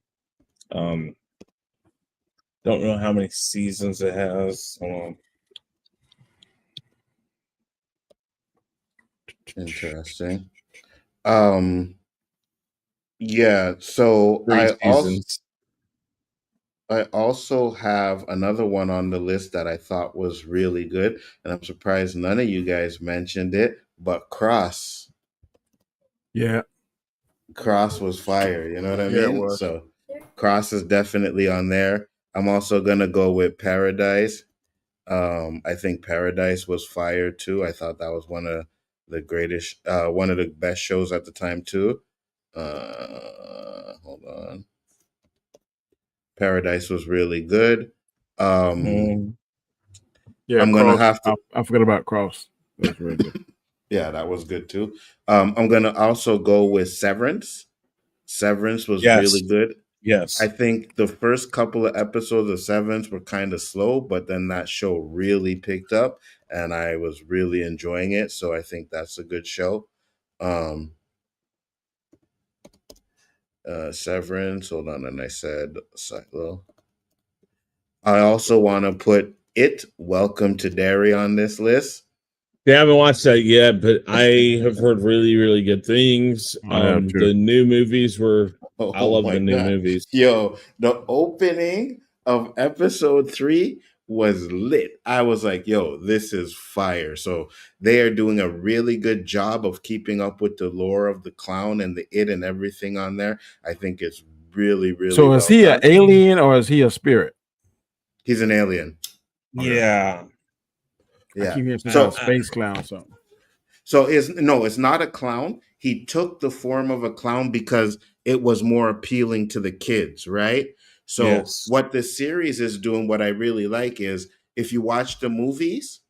Don't know how many seasons it has. Hold on. Interesting. Yeah, so 3 seasons. I also have another one on the list that I thought was really good, and I'm surprised none of you guys mentioned it, but Cross. Yeah. Cross was fire, you know what I Yeah, it mean? was. So Cross is definitely on there. I'm also gonna go with Paradise. I think Paradise was fire too. I thought that was one of the greatest, one of the best shows at the time too. Hold on. Paradise was really good. Yeah, I'm gonna have to. I forgot about Cross. That was really good. Yeah, that was good too. I'm gonna also go with Severance. Severance was really good. Yes. I think the first couple of episodes of Severance were kind of slow, but then that show really picked up and I was really enjoying it. So I think that's a good show. Severance, hold on, and I said Silo. I also want to put Welcome to Derry on this list. They haven't watched that yet, but I have heard really, really good things. The new movies were. I love the new movies. Yo, the opening of episode 3 was lit. I was like, yo, this is fire. So they are doing a really good job of keeping up with the lore of the clown and the and everything on there. I think it's really, really. So is he an alien or is he a spirit? He's an alien. Yeah. I Yeah. keep hearing some So space clown or something. So it's not a clown. He took the form of a clown because it was more appealing to the kids, right? So Yes. what the series is doing, what I really like is if you watch the movies,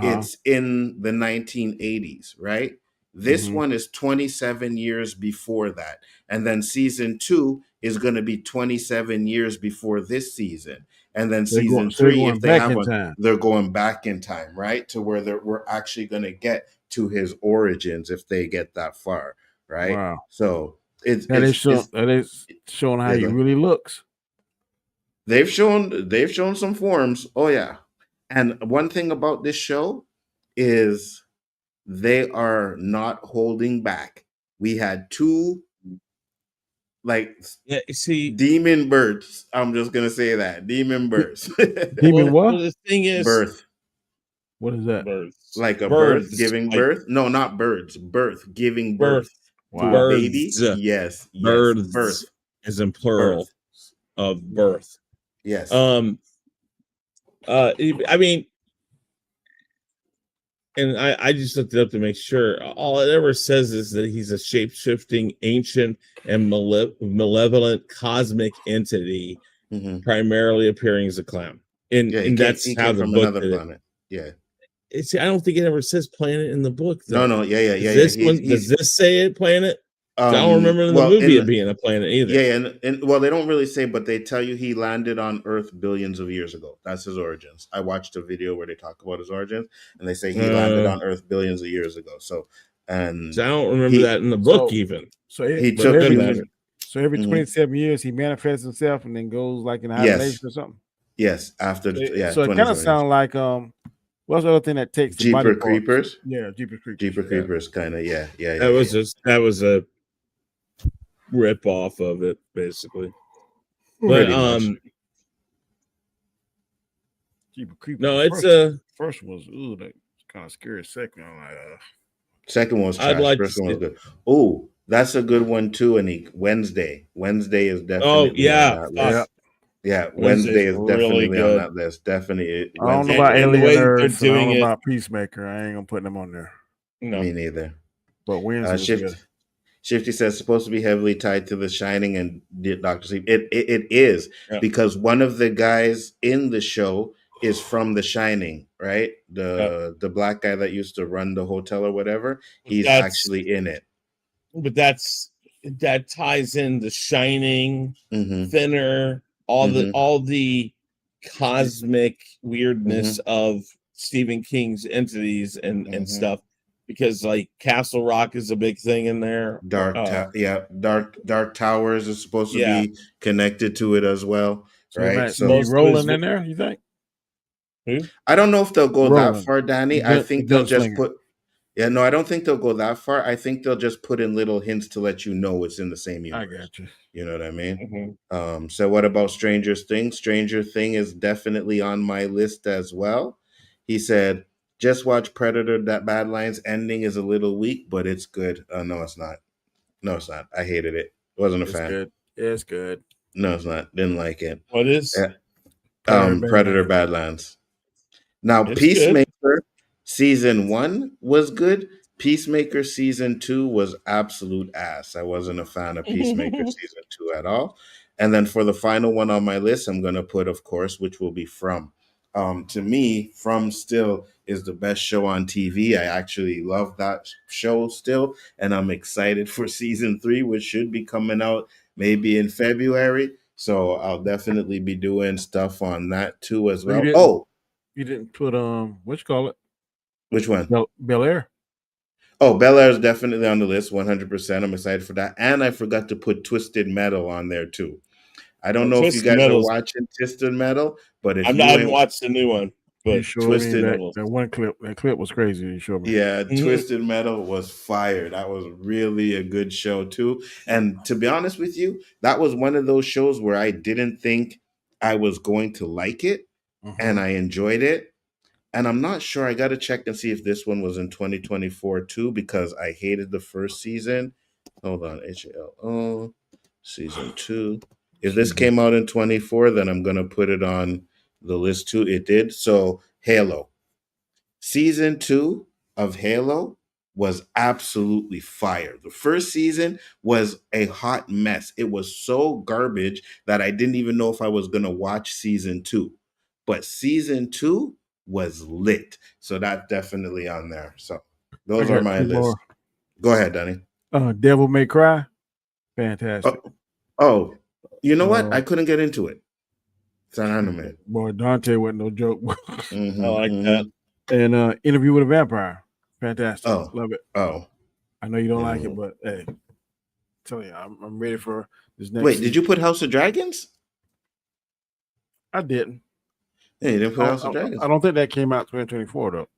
it's in the 1980s, right? This one is 27 years before that. And then season 2 is going to be 27 years before this season. And then They're season they're 3, going if they back have in one, time. they're going back in time, right? To where we're actually going to get to his origins if they get that far, right? Wow. So That is showing how he really looks. they've shown some forms. Oh yeah. And one thing about this show is they are not holding back. We had 2 like Yeah, see, demon births. I'm just gonna say that. Demon births. Demon what? Well, the thing is, Birth. What is that? birds. Like a birth Birds. giving Like birth? No, not birds. Birth giving birth. birth to a Wow. baby. Birds. Yes. Birds Birth. is in plural Birth. of birth. Yes. I mean, and I just looked it up to make sure. All it ever says is that he's a shape-shifting, ancient, and malevolent cosmic entity, primarily appearing as a clown. And that's how the from book another did it. planet. Yeah. I don't think it ever says planet in the book, though. No, yeah. Does this say it planet? I don't remember in the well, movie it being a planet either. Yeah, and well, they don't really say, but they tell you he landed on Earth billions of years ago. That's his origins. I watched a video where they talk about his origins, and they say he landed on Earth billions of years ago. So I don't remember that in the book even. So he took every 27 years he manifests himself and then goes like in hibernation or something. Yes, after so it kind of sounds like what's the other thing that takes the body Jeepers Creepers? Yeah, Jeepers Creepers. Jeepers Creepers, kind of, yeah. That was a rip off of it, basically. But Jeepers Creepers. No, it's first one was that kind of scary. Second, I'm like, second one was trash. First one was good. Oh, that's a good one too, Anik. Wednesday. Wednesday is definitely on that list. Yeah, Wednesday is definitely really on that list. Definitely. I don't know about Alien Earth. I don't know about Peacemaker. I ain't gonna put them on there. No. Me neither. But Wednesday was good. Shifty says supposed to be heavily tied to The Shining and Dr. Sleep. It is because one of the guys in the show is from The Shining, right? The black guy that used to run the hotel or whatever. He's actually in it. But that ties in The Shining, Thinner, all the cosmic weirdness of Stephen King's entities and stuff. Because like Castle Rock is a big thing in there. Dark Towers is supposed to be connected to it as well, right? So rolling in there, you think? I don't know if they'll go that far, Danny. I think they'll just put. Yeah, no, I don't think they'll go that far. I think they'll just put in little hints to let you know it's in the same universe. I got you. You know what I mean? So what about Stranger Things? Stranger Thing is definitely on my list as well. He said, just watch Predator. That Badlands ending is a little weak, but it's good. No, it's not. No, it's not. I hated it. Wasn't a fan. Good. It's good. No, it's not. Didn't like it. What is? Predator Badlands. Now, it's Peacemaker good. Season 1 was good. Peacemaker Season 2 was absolute ass. I wasn't a fan of Peacemaker Season 2 at all. And then for the final one on my list, I'm going to put, of course, which will be From. To me, From still is the best show on TV. I actually love that show still, and I'm excited for Season 3, which should be coming out maybe in February. So I'll definitely be doing stuff on that too as well. You didn't put what you call it? Which one? Bel Air. Oh, Bel Air is definitely on the list, 100%. I'm excited for that. And I forgot to put Twisted Metal on there too. I don't know if you guys are watching Twisted Metal, but if I haven't watched the new one, but Twisted Metal. That one clip, was crazy. You showed me. Yeah, Twisted Metal was fire. That was really a good show too. And to be honest with you, that was one of those shows where I didn't think I was going to like it, and I enjoyed it. And I'm not sure. I got to check and see if this one was in 2024 too, because I hated the first season. Hold on, Season 2. If this came out in 24, then I'm going to put it on the list too. It did. So Halo. Season 2 of Halo was absolutely fire. The first season was a hot mess. It was so garbage that I didn't even know if I was going to watch season 2. But season 2 was lit. So that's definitely on there. So I those are got my two lists. more. Go ahead, Danny. Devil May Cry, fantastic. Oh, you know what? I couldn't get into it. It's an anime. Boy, Dante wasn't no joke. Mhm, I like mhm. that. And Interview with a Vampire, fantastic. Oh. Love it. Oh, I know you don't like Yeah. it, but hey, tell you, I'm ready for this next. wait, season. did you put House of Dragons? I didn't. Yeah, you didn't put House of Dragons. I don't think that came out 2024 though.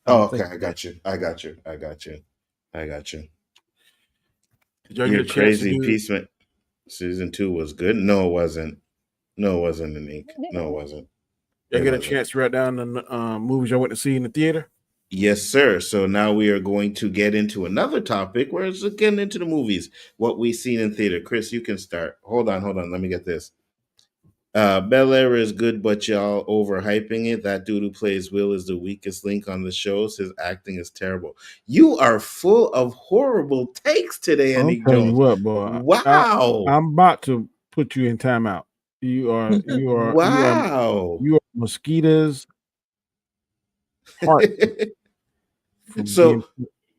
Oh, okay. I got you. I got you. Did y'all You're get a chance to crazy. do? Peacemaker season 2 was good. No, it wasn't. No, it wasn't an ink. No, it wasn't. Y'all It get a wasn't. chance to write down the movies y'all went to see in the theater? Yes, sir. So now we are going to get into another topic where it's getting into the movies, what we've seen in theater. Chris, you can start. Hold on. Let me get this. Bel Air is good, but y'all overhyping it. That dude who plays Will is the weakest link on the shows. His acting is terrible. You are full of horrible takes today, I'm Annie telling you Jones. what, boy. Wow. I'm about to put you in timeout. Wow. You are mosquitoes heart from So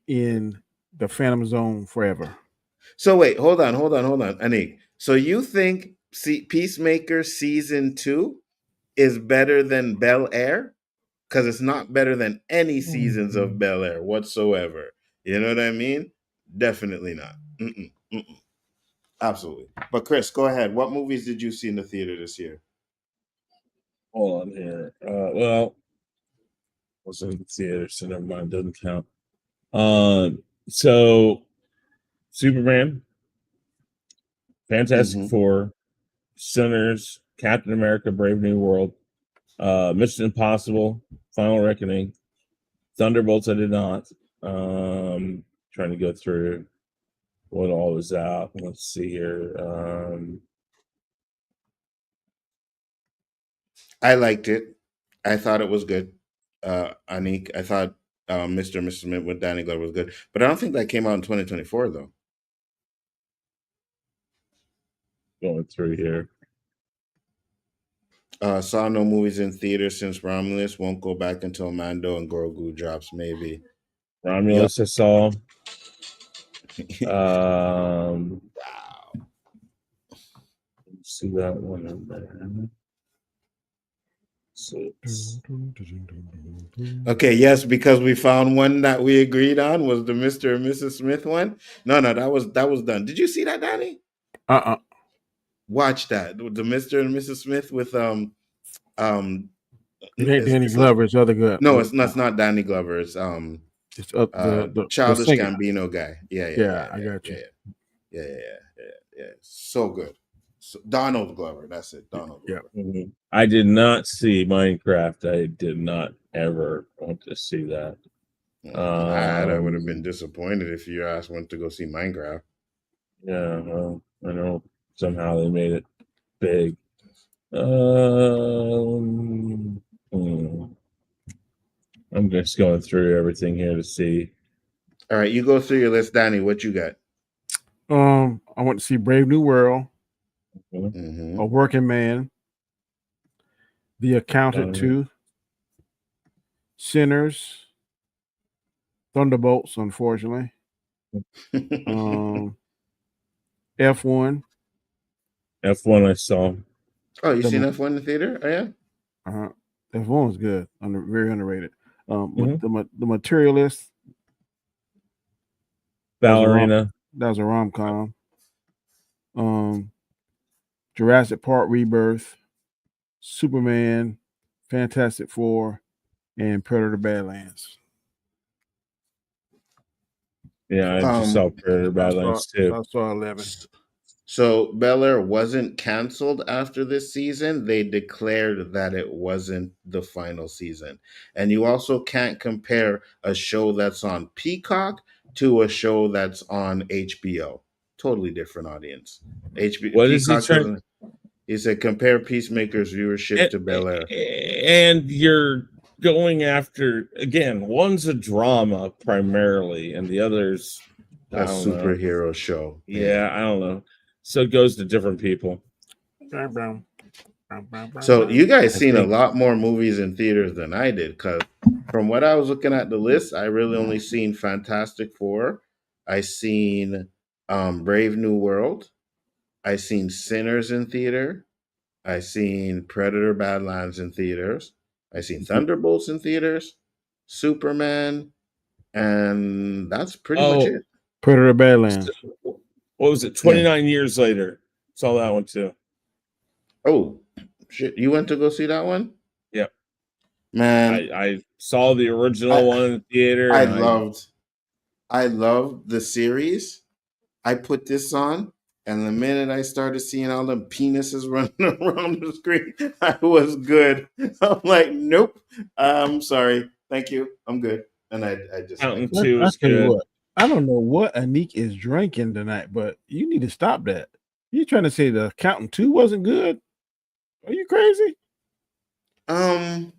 being in the Phantom Zone forever. So wait, hold on, Anik. So you think Peacemaker season 2 is better than Bel Air? Because it's not better than any seasons of Bel Air whatsoever. You know what I mean? Definitely not. Absolutely. But Chris, go ahead. What movies did you see in the theater this year? Hold on here. Well, was in the theater, so never mind. Doesn't count. So Superman, Fantastic Mhm. Four, Sinners, Captain America, Brave New World, Mission Impossible, Final Reckoning, Thunderbolts. I did not. Trying to go through what all was out. Let's see here. I liked it. I thought it was good. Anik, I thought Mr. and Mrs. Smith with Danny Glover was good. But I don't think that came out in 2024 though. Going through here. Saw no movies in theaters since Romulus. Won't go back until Mando and Grogu drops, maybe. Romulus, I saw. Wow. See that one in there. Okay, yes, because we found one that we agreed on was the Mr. and Mrs. Smith one. No, that was done. Did you see that, Danny? Watch that. The Mr. and Mrs. Smith with It ain't Danny Glover. It's other good. No, it's not Danny Glover. It's the Childish singer. Gambino guy. Yeah, I got you. Yeah. So good. So, Donald Glover. That's it. Donald Glover. Mm-hmm. I did not see Minecraft. I did not ever want to see that. I would have been disappointed if your ass went to go see Minecraft. Yeah, well, I know somehow they made it big. I'm just going through everything here to see. All right, you go through your list, Danny. What you got? I went to see Brave New World, Mm-hmm. A Working Man, The Accountant 2, Sinners, Thunderbolts, unfortunately. F1. F1 I saw. Oh, you seen F1 in the theater? Oh, yeah? F1 was good. Very underrated. The Materialist. Ballerina. That was a rom-com. Jurassic Park Rebirth, Superman, Fantastic Four, and Predator Badlands. Yeah, I just saw Predator Badlands too. I saw 11. So Bel Air wasn't canceled after this season. They declared that it wasn't the final season. And you also can't compare a show that's on Peacock to a show that's on HBO. Totally different audience. What is he trying? He said compare Peacemaker's viewership to Bel Air. And you're going after, again, one's a drama primarily, and the other's A superhero show. Yeah, I don't know. So it goes to different people. So you guys seen a lot more movies in theaters than I did, because from what I was looking at the list, I really only seen Fantastic Four. I seen Brave New World. I seen Sinners in theater. I seen Predator Badlands in theaters. I seen Thunderbolts in theaters, Superman, and that's pretty much it. Predator Badlands. What was it? 29 years later. Saw that one too. Oh, shit. You went to go see that one? Yeah. Man, I saw the original one in the theater. I loved the series. I put this on, and the minute I started seeing all them penises running around the screen, I was good. I'm like, nope. I'm sorry. Thank you. I'm good. And I just Counting like, two is good. What, I don't know what Anik is drinking tonight, but you need to stop that. You trying to say the Counting 2 wasn't good? Are you crazy? I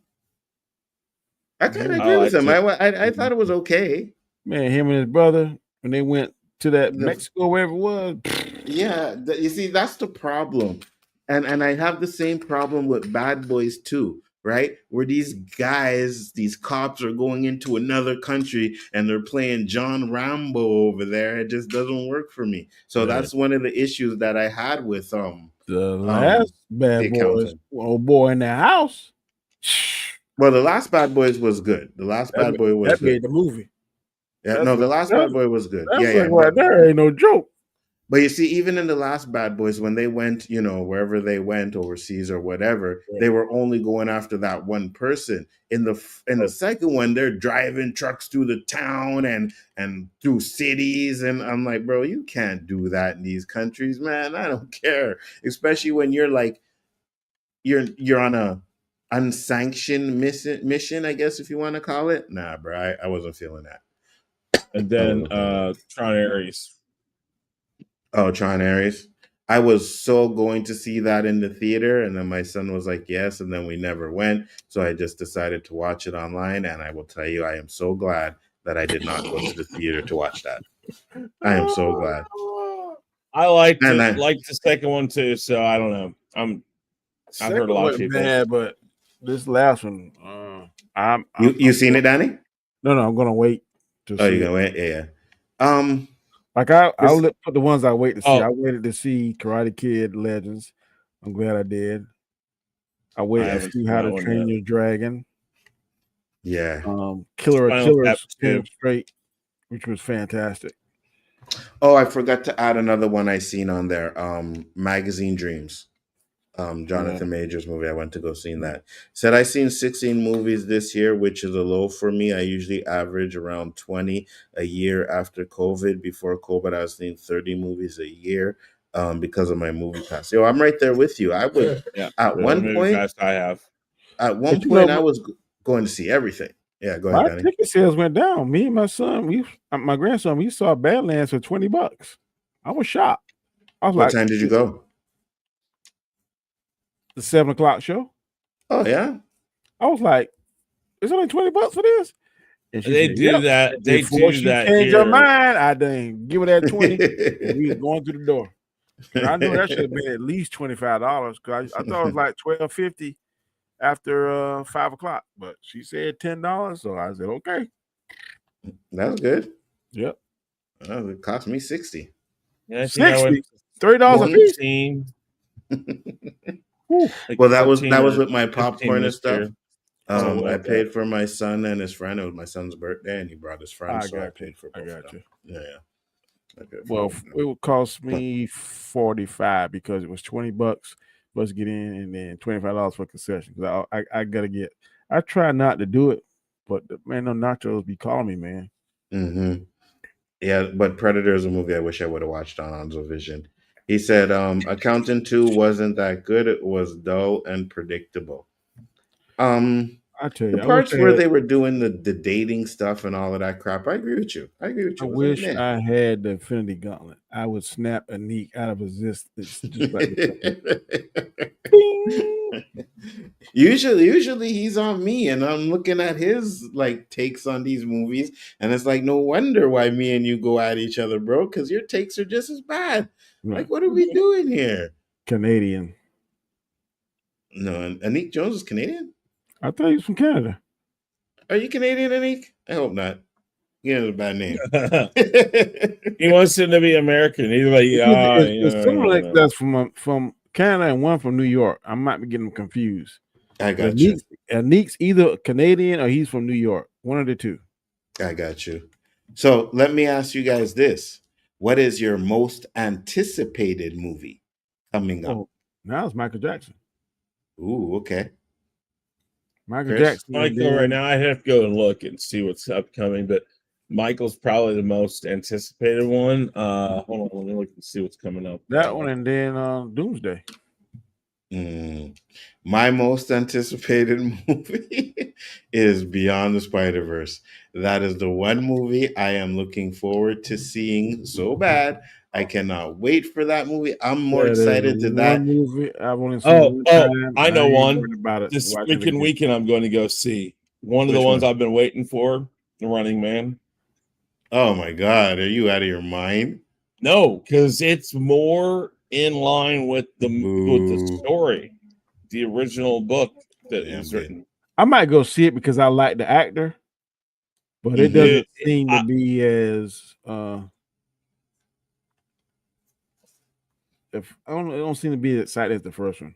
kind of agree with him. I thought it was okay. Man, him and his brother, when they went to that Mexico, wherever it was. Yeah, you see, that's the problem. And I have the same problem with Bad Boys too, right? Where these guys, these cops are going into another country and they're playing John Rambo over there. It just doesn't work for me. So that's one of the issues that I had with the last Bad Boys. Oh boy, in the house. Well, the last Bad Boys was good. The last Bad Boy was that good. made the movie. Yeah, no, the last Bad Boy was good. Yeah, right there ain't no joke. But you see, even in the last Bad Boys, when they went, wherever they went, overseas or whatever, they were only going after that one person. In the second one, they're driving trucks through the town and through cities, and I'm like, bro, you can't do that in these countries, man. I don't care, especially when you're like, you're on a unsanctioned mission, I guess, if you want to call it. Nah, bro, I wasn't feeling that. And then Tron Ares. Oh, Tron Ares. I was so going to see that in the theater, and then my son was like, yes, and then we never went. So I just decided to watch it online, and I will tell you, I am so glad that I did not go to the theater to watch that. I am so glad. I liked the second one too, so I don't know. I've heard a lot of people. Bad, but this last one, you seen it, Danny? No, I'm gonna wait to see. Oh, you're gonna wait? Yeah. Like I'll put the ones I wait to see. I waited to see Karate Kid Legends. I'm glad I did. I waited to see How to Train Your Dragon. Yeah. Killers Straight, which was fantastic. Oh, I forgot to add another one I seen on there. Magazine Dreams. Jonathan Majors movie. I went to go see that. Said I seen 16 movies this year, which is a low for me. I usually average around 20 a year after COVID. Before COVID, I was seeing 30 movies a year because of my movie pass. Yo, I'm right there with you. I would at one point. At one point, I was going to see everything. Yeah, go ahead, Danny. My ticket sales went down. Me and my son, my grandson, we saw Badlands for $20. I was shocked. I was what time did you go? The 7:00 show. Oh yeah. I was like, it's only $20 for this. And they said, do that. They do that. Change your mind. I didn't give it that 20. And we was going through the door. I knew that should have been at least $25 because I thought it was like $12.50 after 5:00. But she said $10, so I said okay. That was good. Yep. It cost me $60. Yeah, $60. $30 a piece. Well, that was with my popcorn and stuff. I paid for my son and his friend. It was my son's birthday, and he brought his friend, I paid for both. I got you. Yeah. Okay, well, it would cost me $45 because it was $20 plus get in, and then $25 for concession. Because I gotta get. I try not to do it, but man, them nachos be calling me, man. Mm-hmm. Yeah, but Predator is a movie I wish I would have watched on Onzo Vision. He said, Accountant 2 wasn't that good. It was dull and predictable. I I tell you, The I wish parts I where had. they were doing the dating stuff and all of that crap, I agree with you. I agree with I you. I was like, wish man. I had the Infinity Gauntlet. I would snap a Neek out of existence just like the Bing! usually he's on me, and I'm looking at his like takes on these movies, and it's like no wonder why me and you go at each other, bro, because your takes are just as bad. Right. Like, what are we doing here? Canadian. No, and Anik Jones is Canadian. I thought he was from Canada. Are you Canadian, Anik? I hope not. You have a bad name. He wants him to be American. He's like, It's someone like that's from Canada and one from New York. I might be getting them confused. I got you. Anik's either Canadian or he's from New York. One of the two. I got you. So let me ask you guys this. What is your most anticipated movie coming up? Oh, now it's Michael Jackson. Ooh, okay. Michael Chris? Jackson. Michael, right now I have to go and look and see what's upcoming, but Michael's probably the most anticipated one. Hold on, let me look and see what's coming up. That one, and then Doomsday. My most anticipated movie is Beyond the Spider-Verse. That is the one movie I am looking forward to seeing so bad. I cannot wait for that movie. I'm more excited to that. Movie I've only seen one time. I know one. About it. This weekend I'm going to go see. One of Which the ones one? I've been waiting for, The Running Man. Oh my God, are you out of your mind? No, because it's more in line with the story, the original book that was written. I might go see it because I like the actor, but it doesn't seem to be as it don't seem to be as excited as the first one.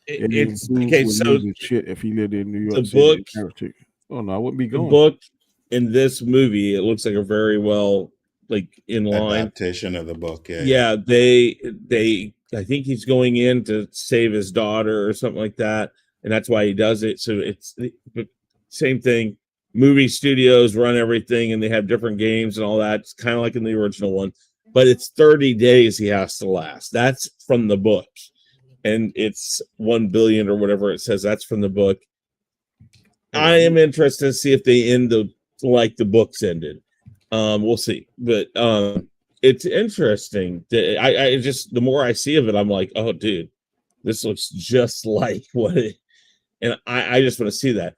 It's okay. So shit, if he lived in New York, the book. Oh no, I wouldn't be going. The book in this movie, it looks like a very well in line adaptation of the book. Yeah. They I think he's going in to save his daughter or something like that, and that's why he does it. So it's the same thing. Movie studios run everything, and they have different games and all that. It's kind of like in the original one, but it's 30 days he has to last. That's from the book, and it's 1 billion or whatever it says. That's from the book. I am interested to see if they end like the books ended. We'll see, but it's interesting. I just, the more I see of it, I'm like, oh, dude, this looks just like what it. And I just want to see that.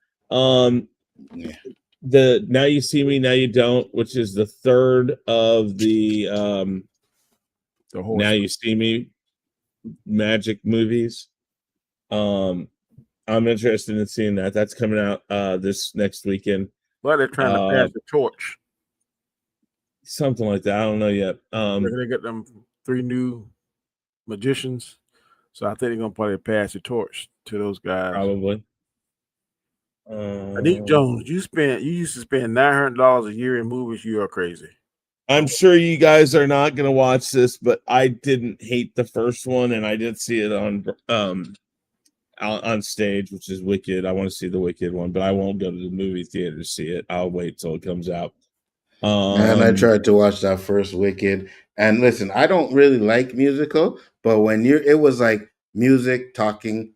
The Now You See Me, Now You Don't, which is the third of the Now You See Me magic movies. I'm interested in seeing that. That's coming out this next weekend. Well, they're trying to pass the torch. Something like that. I don't know yet. They got them 3 new magicians, so I think they're gonna probably pass the torch to those guys. Probably. Anik Jones, you used to spend $900 a year in movies. You are crazy. I'm sure you guys are not gonna watch this, but I didn't hate the first one, and I did see it on stage, which is Wicked. I want to see the Wicked one, but I won't go to the movie theater to see it. I'll wait till it comes out. And I tried to watch that first Wicked, and listen, I don't really like musical, but when it was like music talking,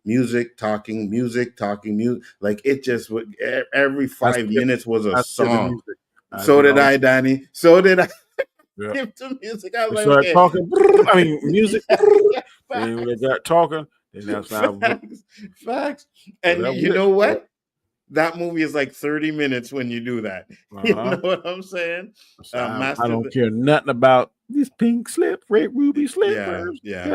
like it just would every 5 minutes was a song. So did I, Danny. So did I. Skip to music. I was like, okay. Talking. I mean, music. And when they got talking, then that's facts. And you know what? That movie is like 30 minutes when you do that. You know what I'm saying? I don't care nothing about these pink slips, red ruby slippers. Yeah.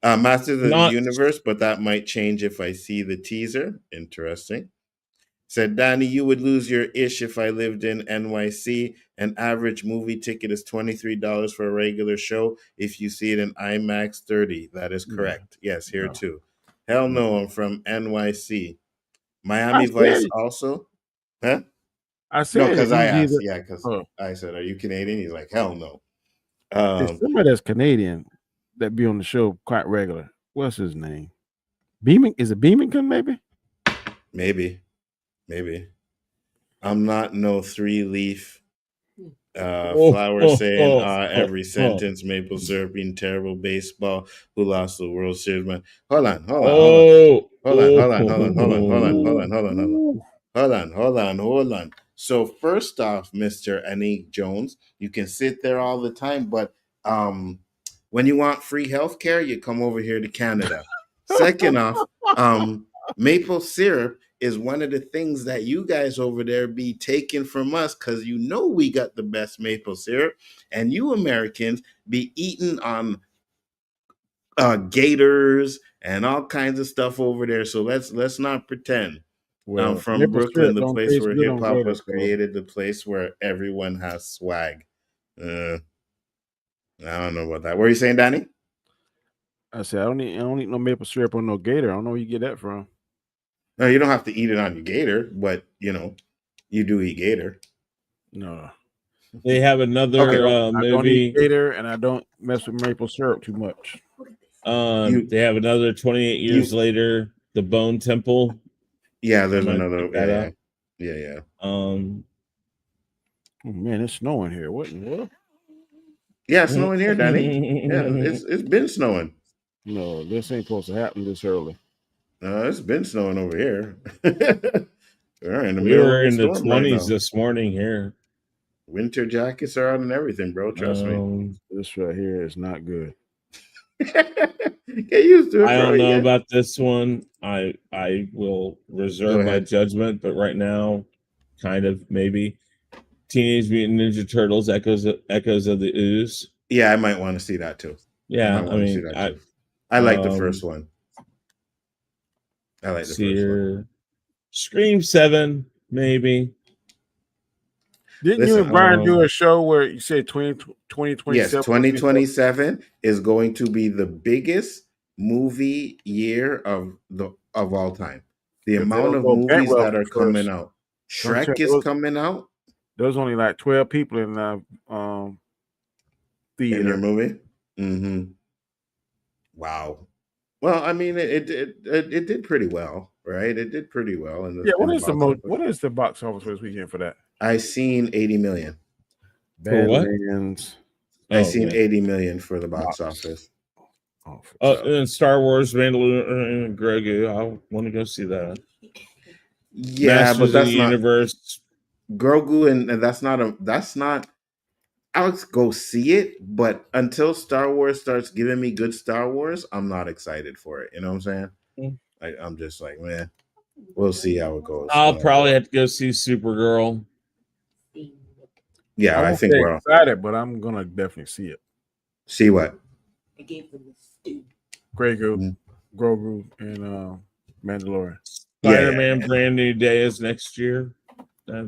Masters of the Universe, but that might change if I see the teaser. Interesting. Said, Danny, you would lose your ish if I lived in NYC. An average movie ticket is $23 for a regular show. If you see it in IMAX, $30. That is correct. Yes, here too. Hell no, I'm from NYC. Miami Vice also? Huh? I said no, because I asked. Yeah, because I said, are you Canadian? He's like, hell no. There's somebody that's Canadian that be on the show quite regular. What's his name? Beaming? Is it Beamington, maybe? Maybe. I'm not no 3-leaf Flower saying every sentence, maple syrup being terrible, baseball, who lost the World Series, man. Hold on. So first off, Mr. Anik Jones, you can sit there all the time, but when you want free healthcare, you come over here to Canada. Second off, maple syrup is one of the things that you guys over there be taking from us because you know we got the best maple syrup, and you Americans be eating on gators and all kinds of stuff over there. So let's not pretend. Well, From maple Brooklyn, syrup the don't place taste where good hip on hop gators, was though. created, the place where everyone has swag. I don't know about that. What are you saying, Danny? I said I don't eat no maple syrup on no gator. I don't know where you get that from. No, you don't have to eat it on your gator, but you know, you do eat gator. No, They have another I don't movie. eat gator, and I don't mess with maple syrup too much. You- They have another 28 years later, The Bone Temple. Yeah, there's I might another. pick that up. Yeah. Oh man, it's snowing here. What in the world? Yeah, it's snowing here, Danny. Yeah, it's been snowing. No, this ain't supposed to happen this early. It's been snowing over here. We're in the we middle were of a in the storm right 20s now. this morning here. Winter jackets are out and everything, bro. Trust me. This right here is not good. Get used to it, I bro. don't know Yeah. about this one. I will reserve my ahead. judgment, but right now, kind of maybe Teenage Mutant Ninja Turtles: Echoes of the Ooze. Yeah, I might want to see that too. Yeah, I like the first one. I like the first one. Scream 7, maybe. Didn't you and Brian do a show where you said 2027? Yes, 2027 is going to be the biggest movie year of all time. The amount of movies that are coming out. Shrek is coming out. There's only like 12 people in the theater. In your movie? Mm-hmm. Wow. Well, I mean, it did pretty well, right? It did pretty well. What is the box office this weekend for that? I seen 80 million. For what? I seen 80 million for the box office. And Star Wars Mandalorian and Grogu. I want to go see that. Yeah, Masters but that's of the not Universe. Grogu, and that's not. I'll go see it, but until Star Wars starts giving me good Star Wars, I'm not excited for it. You know what I'm saying? I'm just like, man, we'll see how it goes. I'll probably have to go see Supergirl. Yeah, I think we're excited, but I'm gonna definitely see it. See what? I gave them the stew. Grogu, and Mandalorian. Spider-Man Brand New Day is next year.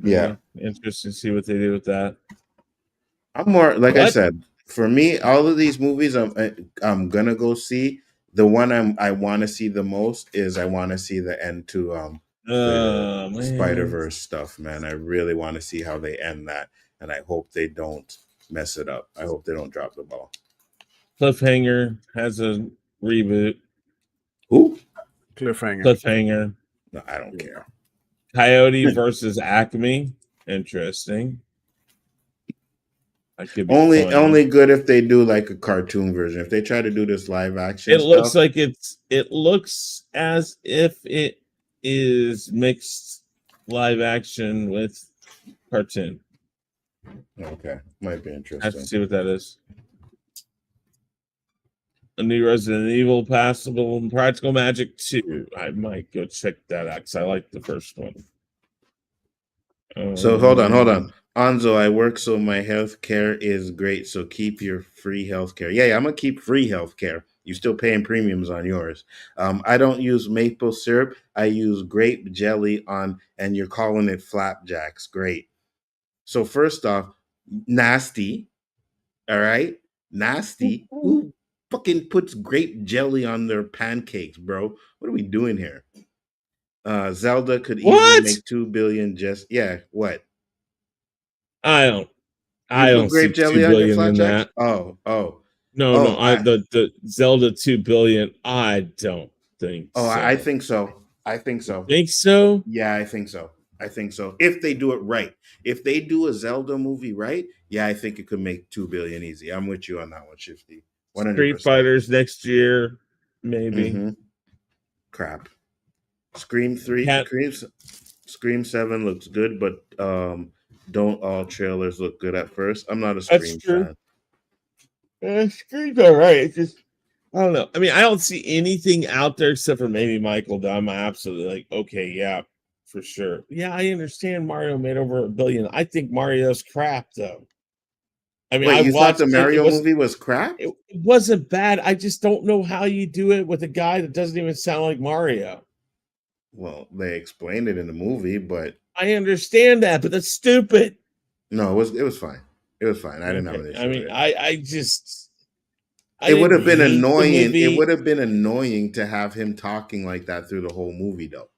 Yeah, interesting to see what they do with that. I'm more I said, for me, all of these movies I'm gonna go see. The one I want to see the most is I want to see the end to Spider-Verse stuff, man. I really want to see how they end that, and I hope they don't mess it up. I hope they don't drop the ball. Cliffhanger has a reboot. Who? Cliffhanger. No, I don't care. Coyote versus Acme. Interesting. That could be only good if they do like a cartoon version. If they try to do this live action, it looks like it looks as if it is mixed live action with cartoon. Okay, might be interesting. I have to see what that is. A new Resident Evil, Passable, and Practical Magic 2. I might go check that out because I like the first one. So hold on. Anzo, I work so my health care is great. So keep your free health care. Yeah, I'm gonna keep free health care. You're still paying premiums on yours. I don't use maple syrup. I use grape jelly on, and you're calling it flapjacks. Great. So first off, nasty. All right, nasty. Who fucking puts grape jelly on their pancakes, bro? What are we doing here? Zelda could easily make 2 billion. What? I don't see 2 billion in that. No. The Zelda 2 billion. I don't think. Oh, so. I think so. I think so. Think so? Yeah, I think so. I think so. If they do it right. If they do a Zelda movie right, yeah, I think it could make 2 billion easy. I'm with you on that one, Shifty. Street 100%. Fighters next year, maybe. Mm-hmm. Crap. Scream 3, Cat. Scream 7 looks good, but don't all trailers look good at first? I'm not a That's Scream true. fan. Scream's all right. It's just I don't know. I mean, I don't see anything out there except for maybe Michael Dunn. I'm absolutely like, okay, yeah, for sure. Yeah, I understand Mario made over $1 billion. I think Mario's crap though. I mean, Wait, I you thought watched the it. Mario movie was crap? It wasn't bad. I just don't know how you do it with a guy that doesn't even sound like Mario. Well, they explained it in the movie, but I understand that, but that's stupid. no, it was fine. It was fine. I didn't have an Okay. issue I with mean, it. I just I It would didn't have been hate the annoying. It movie. would have been annoying to have him talking like that through the whole movie, though.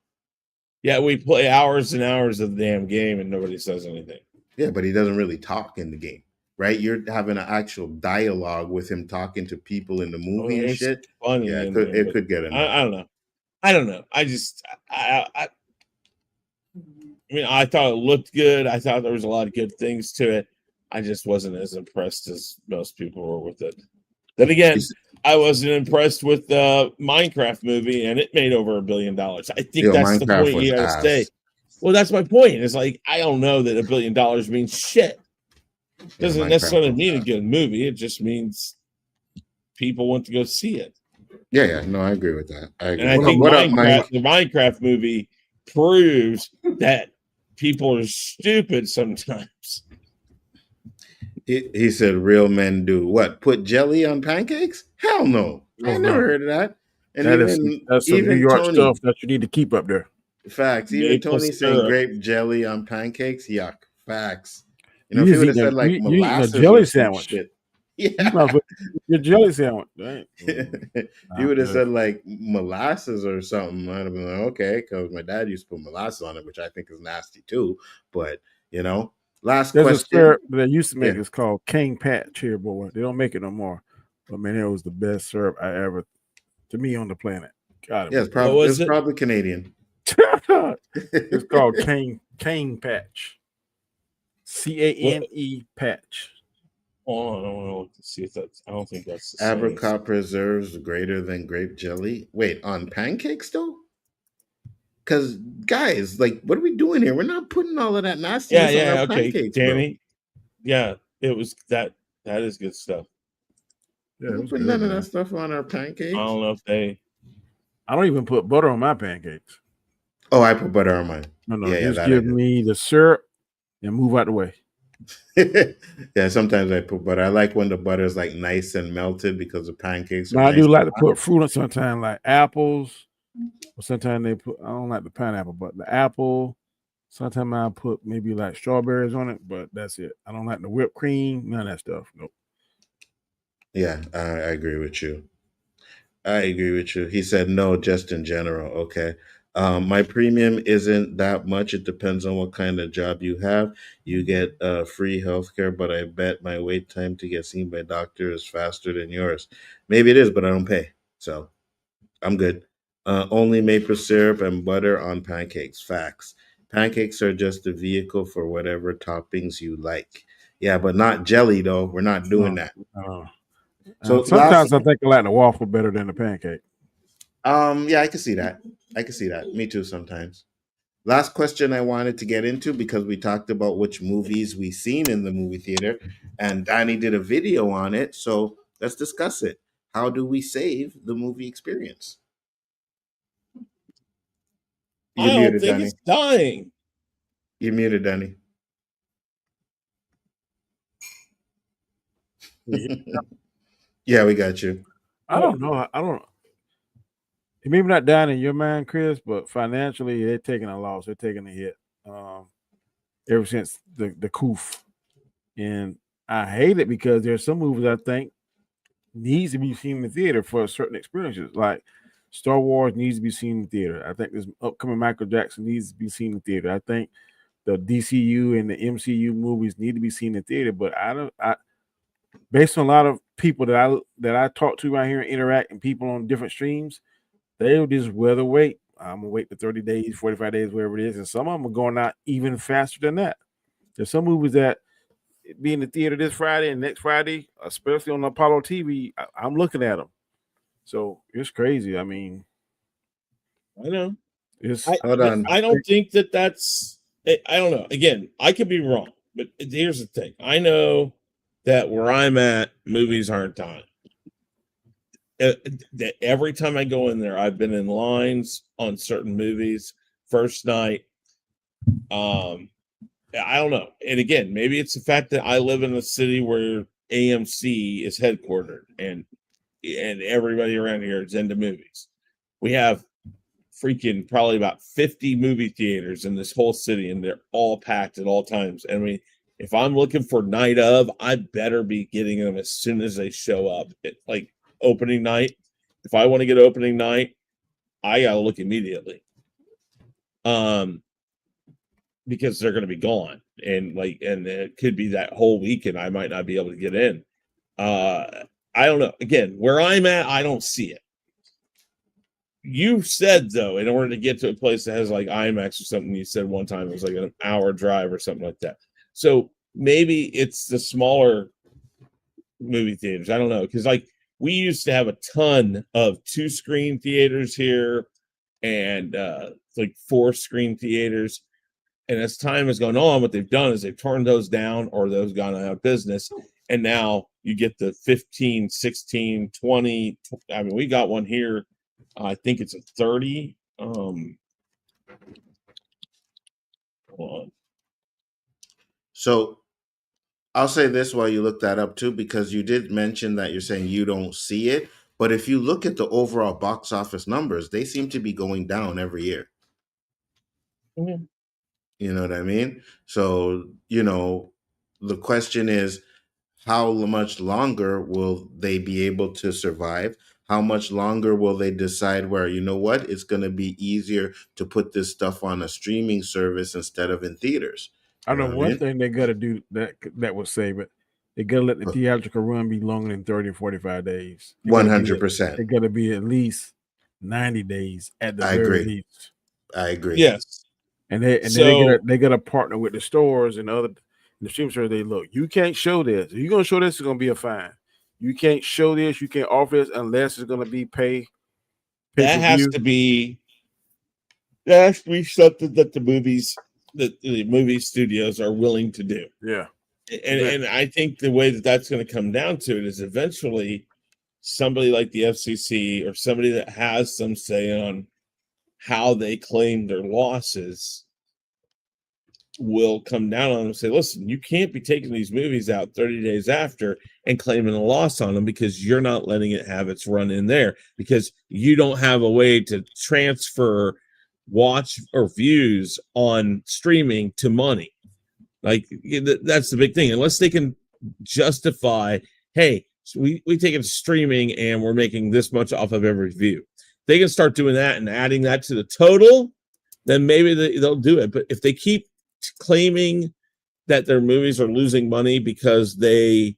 Yeah, we play hours and hours of the damn game and nobody says anything. Yeah, but he doesn't really talk in the game, right? You're having an actual dialogue with him talking to people in the movie Well, and it's shit. funny Yeah, in there, it but could get annoying. I don't know. I don't know. I mean, I thought it looked good. I thought there was a lot of good things to it. I just wasn't as impressed as most people were with it. Then again, I wasn't impressed with the Minecraft movie, and it made over $1 billion. I think Yo, that's the Minecraft point was you got to ass. say. Well, that's my point. It's like I don't know that $1 billion means shit. Doesn't Minecraft necessarily was mean a ass. good movie. It just means people want to go see it. Yeah, no, I agree with that. I agree. And I think What up, Mike? the Minecraft movie proves that people are stupid sometimes. He said, "Real men do what? Put jelly on pancakes? Hell no! I Oh, never no. heard of that." And That's some New even York Tony, stuff that you need to keep up there. facts. Even Maple Tony saying syrup. grape jelly on pancakes, yuck. Facts. You know, You if he just would have eating said like you eating a molasses jelly or some sandwich. shit, You yeah. might as well eat your jelly sandwich. Right? He would have said like molasses or something. I'd have been like, okay, because my dad used to put molasses on it, which I think is nasty too. But you know, last There's a question. syrup that they used to make. Yeah. It's called King Patch here, boy. They don't make it no more. But man, it was the best syrup I ever, to me, on the planet. God, Yeah, it's probably Canadian. It's called Cane Patch. CANE Patch. Oh, I don't know. See if that's. I don't think that's the same. Apricot preserves greater than grape jelly. Wait, on pancakes though? Because guys, like, what are we doing here? We're not putting all of that nastiness on our Okay, pancakes, Danny. Yeah, it was that. That is good stuff. Yeah, bro. it We was put good, none of man. that stuff on our I pancakes. don't know if they. I don't even put butter on my pancakes. Oh, I put butter on mine. No, Yeah, just that give I do. me the syrup and move out the way. Yeah, sometimes I put butter. I like when the butter is like nice and melted because the pancakes are Now I nice do like and to hot. put fruit on sometimes, like apples. Or sometimes they put. I don't like the pineapple, but the apple. Sometimes I put maybe like strawberries on it, but that's it. I don't like the whipped cream, none of that stuff. Nope. Yeah, I agree with you. I agree with you. He said no, just in general. Okay. My premium isn't that much. It depends on what kind of job you have. You get free healthcare, but I bet my wait time to get seen by a doctor is faster than yours. Maybe it is, but I don't pay. So I'm good. Only maple syrup and butter on pancakes. Facts. Pancakes are just a vehicle for whatever toppings you like. Yeah, but not jelly though. We're not doing that. So sometimes I think I like the waffle better than the pancake. Yeah, I can see that. I can see that. Me too sometimes. Last question I wanted to get into because we talked about which movies we seen in the movie theater and Danny did a video on it. So let's discuss it. How do we save the movie experience? I don't think it's dying. You're muted, Danny. Yeah, we got you. I don't know. I don't. Maybe not down in your mind, Chris, but financially they're taking a loss. They're taking a hit. Ever since the coof, and I hate it because there's some movies I think needs to be seen in the theater for certain experiences. Like Star Wars needs to be seen in the theater. I think this upcoming Michael Jackson needs to be seen in the theater. I think the DCU and the MCU movies need to be seen in the theater. But based on a lot of people that I talk to right here and interact and people on different streams, they'll just rather wait I'm gonna wait the 30 days, 45 days, whatever it is, and some of them are going out even faster than that. There's some movies that be in the theater this Friday and next Friday, especially on Apollo TV. I'm looking at them, so it's crazy. I mean, I know. it's Hold on. I don't think that's. I don't know. Again, I could be wrong, but here's the thing. I know that where I'm at, movies aren't done. That every time I go in there, I've been in lines on certain movies. First night, I don't know. And again, maybe it's the fact that I live in a city where AMC is headquartered, and everybody around here is into movies. We have freaking probably about 50 movie theaters in this whole city, and they're all packed at all times. I mean, if I'm looking for night of, I better be getting them as soon as they show up. Like opening night. If I want to get opening night, I gotta look immediately. Because they're gonna be gone. And it could be that whole weekend I might not be able to get in. I don't know. Again, where I'm at, I don't see it. You said, though, in order to get to a place that has like IMAX or something, you said one time it was like an hour drive or something like that. So maybe it's the smaller movie theaters. I don't know. Because like we used to have a ton of 2-screen theaters here and like 4-screen theaters. And as time has gone on, what they've done is they've torn those down or those gone out of business. And now you get the 15, 16, 20. I mean, we got one here. I think it's a 30. Hold on. So I'll say this while you look that up too, because you did mention that you're saying you don't see it. But if you look at the overall box office numbers, they seem to be going down every year. Mm-hmm. You know what I mean? So, the question is, how much longer will they be able to survive? How much longer will they decide where, you know what, it's going to be easier to put this stuff on a streaming service instead of in theaters? I know one thing they got to do that will save it. They got to let the theatrical run be longer than 30 and 45 days. 100%. It got to be at least 90 days at the very least. I agree. Yes. And they got to partner with the stores and the stream service. They look, you can't show this. If you're gonna show this, it's gonna be a fine. You can't show this. You can't offer this unless it's gonna be pay. That has to be something that the movie studios are willing to do. Yeah. And I think the way that that's going to come down to it is eventually somebody like the FCC or somebody that has some say on how they claim their losses will come down on them and say, listen, you can't be taking these movies out 30 days after and claiming a loss on them because you're not letting it have its run in there because you don't have a way to transfer watch or views on streaming to money. Like that's the big thing. Unless they can justify, hey, so we take it to streaming and we're making this much off of every view. They can start doing that and adding that to the total, then maybe they'll do it. But if they keep claiming that their movies are losing money because they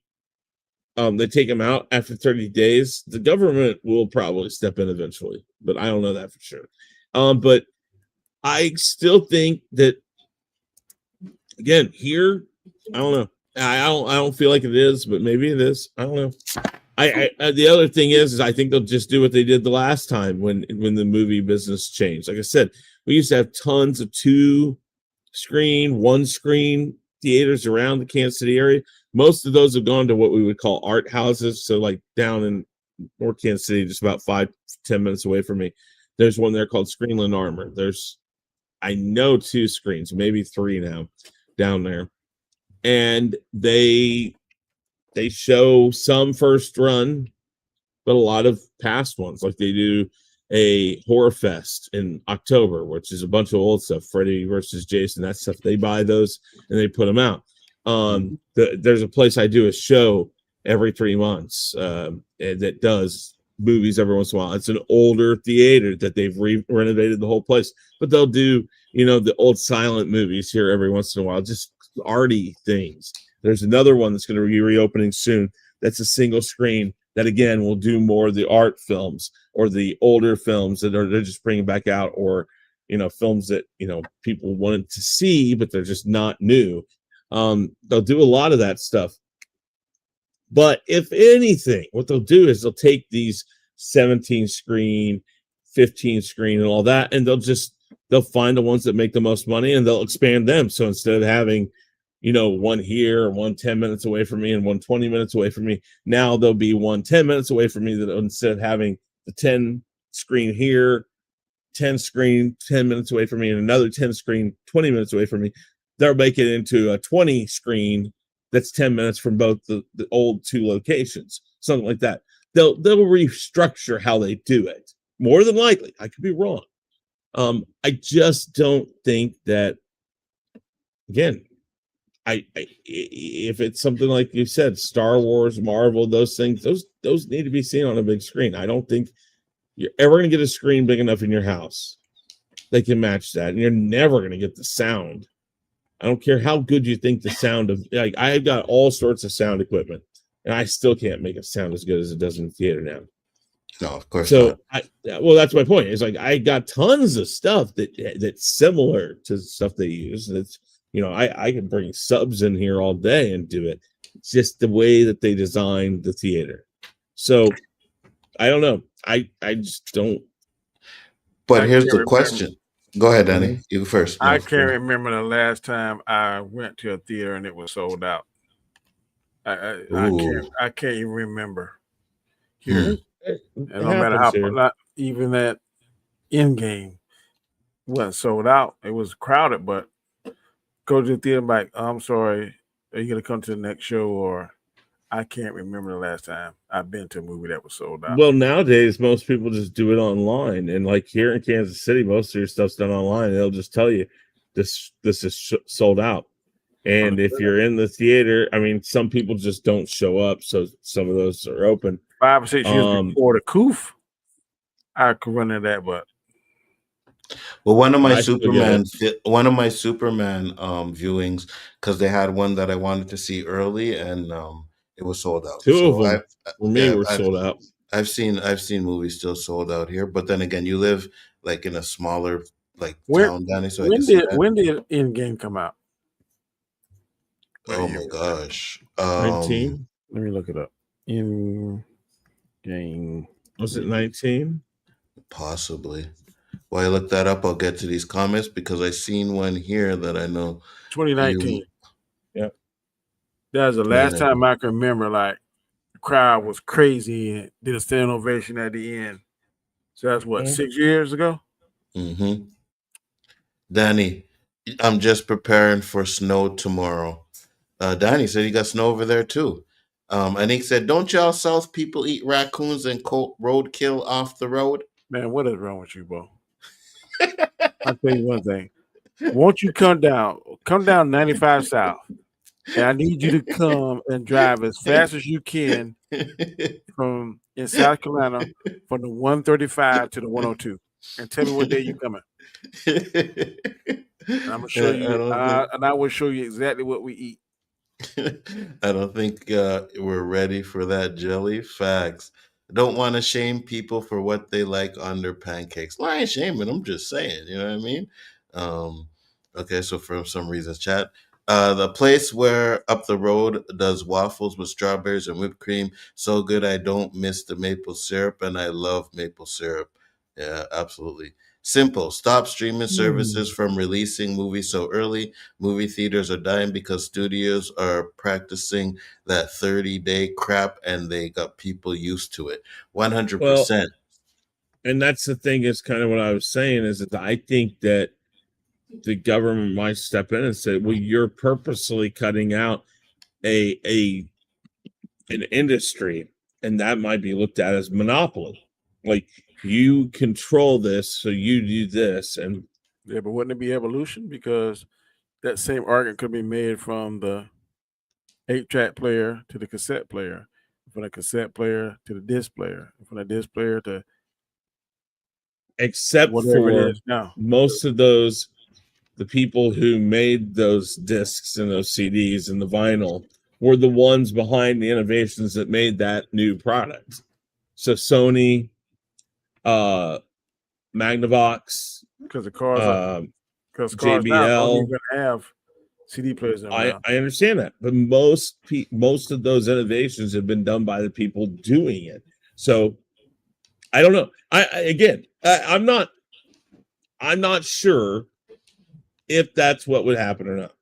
take them out after 30 days, the government will probably step in eventually. But I don't know that for sure. But I still think that, again, here, I don't know. I don't feel like it is, but maybe it is. I don't know. The other thing is I think they'll just do what they did the last time when the movie business changed. Like I said, we used to have tons of 2-screen, 1-screen theaters around the Kansas City area. Most of those have gone to what we would call art houses. So like down in North Kansas City, just about 5-10 minutes away from me, there's one there called Screenland Armor. There's, I know, 2 screens, maybe 3 now down there. And they show some first run, but a lot of past ones. Like they do a horror fest in October, which is a bunch of old stuff, Freddy versus Jason, that stuff. They buy those and they put them out. There's a place I do a show every 3 months that does movies every once in a while. It's an older theater that they've renovated the whole place, but they'll do, the old silent movies here every once in a while, just arty things. There's another one that's going to be reopening soon. That's a single screen that again will do more of the art films or the older films that they're just bringing back out, or films that people wanted to see but they're just not new. They'll do a lot of that stuff. But if anything, what they'll do is they'll take these 17 screen, 15 screen, and all that, and they'll find the ones that make the most money and they'll expand them. So instead of having, one here, one 10 minutes away from me, and one 20 minutes away from me, now there'll be one 10 minutes away from me, that instead of having the 10 screen here, 10 screen 10 minutes away from me, and another 10 screen 20 minutes away from me, they'll make it into a 20 screen that's 10 minutes from both the old two locations, something like that. They'll restructure how they do it. More than likely, I could be wrong. I just don't think that, again, if it's something like you said, Star Wars, Marvel, those things, those need to be seen on a big screen. I don't think you're ever going to get a screen big enough in your house that can match that, and you're never going to get the sound. I don't care how good you think the sound of, like, I've got all sorts of sound equipment, and I still can't make it sound as good as it does in the theater now. No, of course So not. well, that's my point. It's like I got tons of stuff that's similar to stuff they use. That's I can bring subs in here all day and do it. It's just the way that they designed the theater. So I don't know. I just don't. But I here's can't the remember. question. Go ahead, Danny. You first. I No, can't remember the last time I went to a theater and it was sold out. I can't even remember here. And no matter how, not even that Endgame wasn't sold out. It was crowded, but go to the theater like, I'm sorry, are you gonna come to the next show? Or I can't remember the last time I've been to a movie that was sold out. Well, nowadays most people just do it online, and like here in Kansas City, most of your stuff's done online. They'll just tell you this is sold out. And if you're in the theater, I mean, some people just don't show up, so some of those are open. 5 or 6 years before the COOF, I could run into that, but well, one of my Superman viewings, because they had one that I wanted to see early, and it was sold out. Two of them for me were sold out. I've seen movies still sold out here, but then again, you live like in a smaller town, Danny. So when did Endgame come out? Oh my gosh, 19. Let me look it up. Endgame, was it 19? Possibly. While I look that up, I'll get to these comments because I seen one here that I know. 2019. Yep. That was the last time I can remember. Like the crowd was crazy and did a standing ovation at the end. So that's what 6 years ago. Mm-hmm. Danny, I'm just preparing for snow tomorrow. Danny said you got snow over there too. And he said, "Don't y'all South people eat raccoons and roadkill off the road?" Man, what is wrong with you, bro? I'll tell you one thing. Won't you come down 95 South, and I need you to come and drive as fast as you can from in South Carolina from the 135 to the 102, and tell me what day you coming. And I'm gonna show you, and I will show you exactly what we eat. I don't think we're ready for that jelly. Facts. I don't want to shame people for what they like on their pancakes. Well, I ain't shaming. I'm just saying. You know what I mean? Okay, so for some reasons, chat. The place where up the road does waffles with strawberries and whipped cream. So good, I don't miss the maple syrup, and I love maple syrup. Yeah, absolutely. Simple. Stop streaming services from releasing movies so early. Movie theaters are dying because studios are practicing that 30-day crap, and they got people used to it. 100%. And that's the thing, is kind of what I was saying, is that I think that the government might step in and say, well, you're purposely cutting out an industry, and that might be looked at as monopoly. Like, you control this, so you do this. And yeah, but wouldn't it be evolution? Because that same argument could be made from the 8-track player to the cassette player, from the cassette player to the disc player, from the disc player to except for most of those, the people who made those discs and those CDs and the vinyl were the ones behind the innovations that made that new product. So Sony, Magnavox, Because the cars are because cars now don't JBL. even have CD players in them now. I understand that, but most of those innovations have been done by the people doing it. So I don't know. I'm not sure if that's what would happen or not.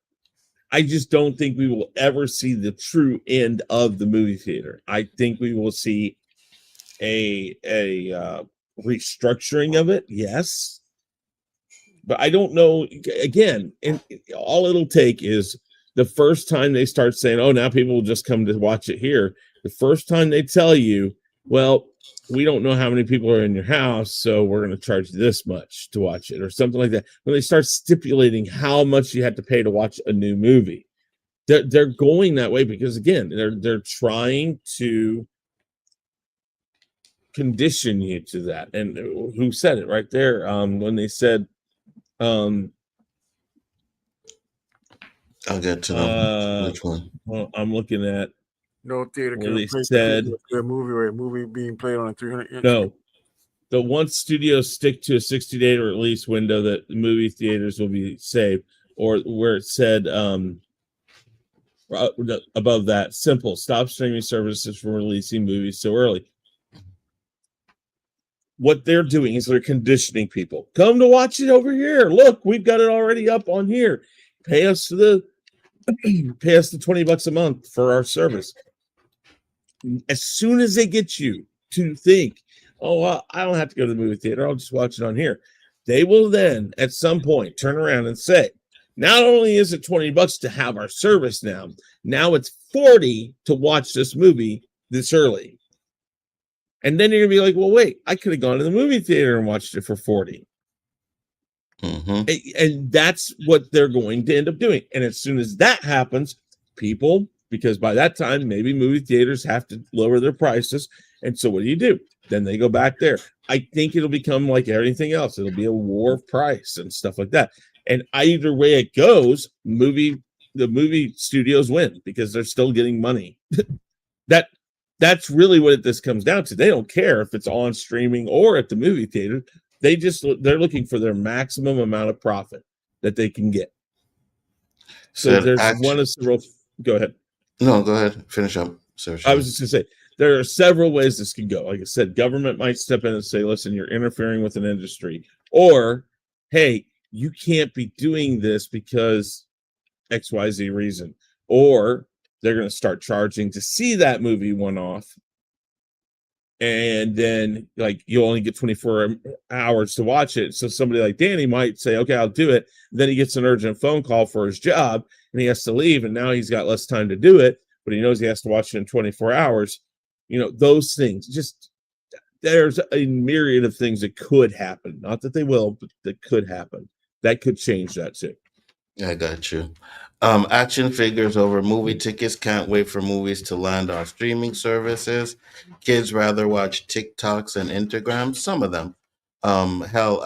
I just don't think we will ever see the true end of the movie theater. I think we will see a restructuring of it, yes, but I don't know. Again, and all it'll take is the first time they start saying, "Oh, now people will just come to watch it here." The first time they tell you, "Well, we don't know how many people are in your house, so we're going to charge this much to watch it," or something like that. When they start stipulating how much you have to pay to watch a new movie, they're going that way because again, they're trying to condition you to that. And who said it right there? When they said, I'll get to them. Which one? Well, I'm looking at No theater where can they replace said a movie or a movie being played on a 300-inch. no. The once studios stick to a 60-day or at least window that movie theaters will be safe, or where it said above that, simple, stop streaming services from releasing movies so early. What they're doing is they're conditioning people. Come to watch it over here. Look, we've got it already up on here. Pay us the $20 a month for our service. As soon as they get you to think, oh, well, I don't have to go to the movie theater, I'll just watch it on here, they will then at some point turn around and say, not only is it $20 to have our service now it's $40 to watch this movie this early. And then you're gonna be like, well, wait, I could have gone to the movie theater and watched it for $40. Mm-hmm. And that's what they're going to end up doing. And as soon as that happens, people, because by that time, maybe movie theaters have to lower their prices. And so what do? Then they go back there. I think it'll become like everything else. It'll be a war of price and stuff like that. And either way it goes, the movie studios win because they're still getting money. That's really what this comes down to. They don't care if it's on streaming or at the movie theater. They're looking for their maximum amount of profit that they can get. So there's one of several. Go ahead. No, go ahead. Finish up. I was just going to say there are several ways this can go. Like I said, government might step in and say, "Listen, you're interfering with an industry," or, "Hey, you can't be doing this because XYZ reason," or they're going to start charging to see that movie one off. And then like you only get 24 hours to watch it. So somebody like Danny might say, okay, I'll do it. Then he gets an urgent phone call for his job and he has to leave. And now he's got less time to do it, but he knows he has to watch it in 24 hours. Those things, just there's a myriad of things that could happen. Not that they will, but that could happen. That could change that too. I got you. Action figures over movie tickets. Can't wait for movies to land on streaming services. Kids rather watch TikToks and Instagram. Some of them. Hell,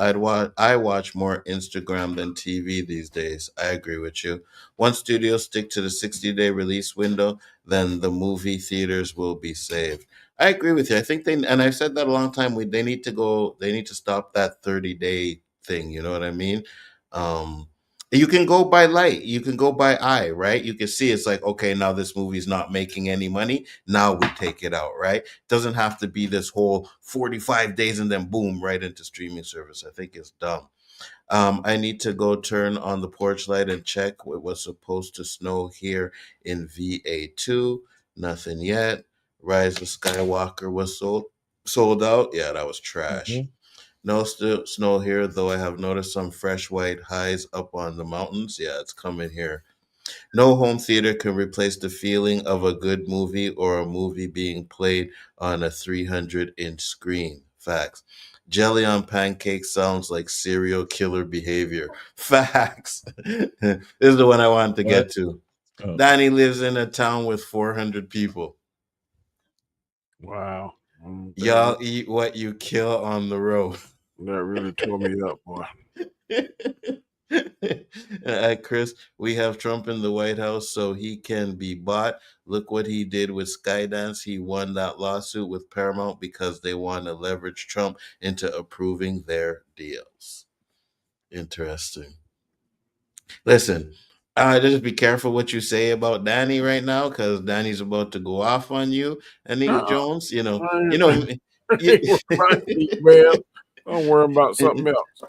I watch more Instagram than TV these days. I agree with you. Once studios stick to the 60-day release window, then the movie theaters will be saved. I agree with you. I think and I've said that a long time. They need to stop that 30-day thing. You know what I mean? You can go by light. You can go by eye, right? You can see it's like, okay, now this movie's not making any money. Now we take it out, right? Doesn't have to be this whole 45 days and then boom, right into streaming service. I think it's dumb. I need to go turn on the porch light and check what was supposed to snow here in VA2. Nothing yet. Rise of Skywalker was sold out. Yeah, that was trash. Mm-hmm. No snow here, though I have noticed some fresh white highs up on the mountains. Yeah, it's coming here. No home theater can replace the feeling of a good movie or a movie being played on a 300-inch screen. Facts. Jelly on pancakes sounds like serial killer behavior. Facts. This is the one I wanted to get to. Oh. Danny lives in a town with 400 people. Wow. Y'all eat what you kill on the road. That really tore me up, boy. Chris, we have Trump in the White House so he can be bought. Look what he did with Skydance. He won that lawsuit with Paramount because they want to leverage Trump into approving their deals. Interesting. Listen, just be careful what you say about Danny right now, because Danny's about to go off on you, Anik Uh-uh. Jones. I You know, ain't, ain't worried about me, man. I'm worried about something else.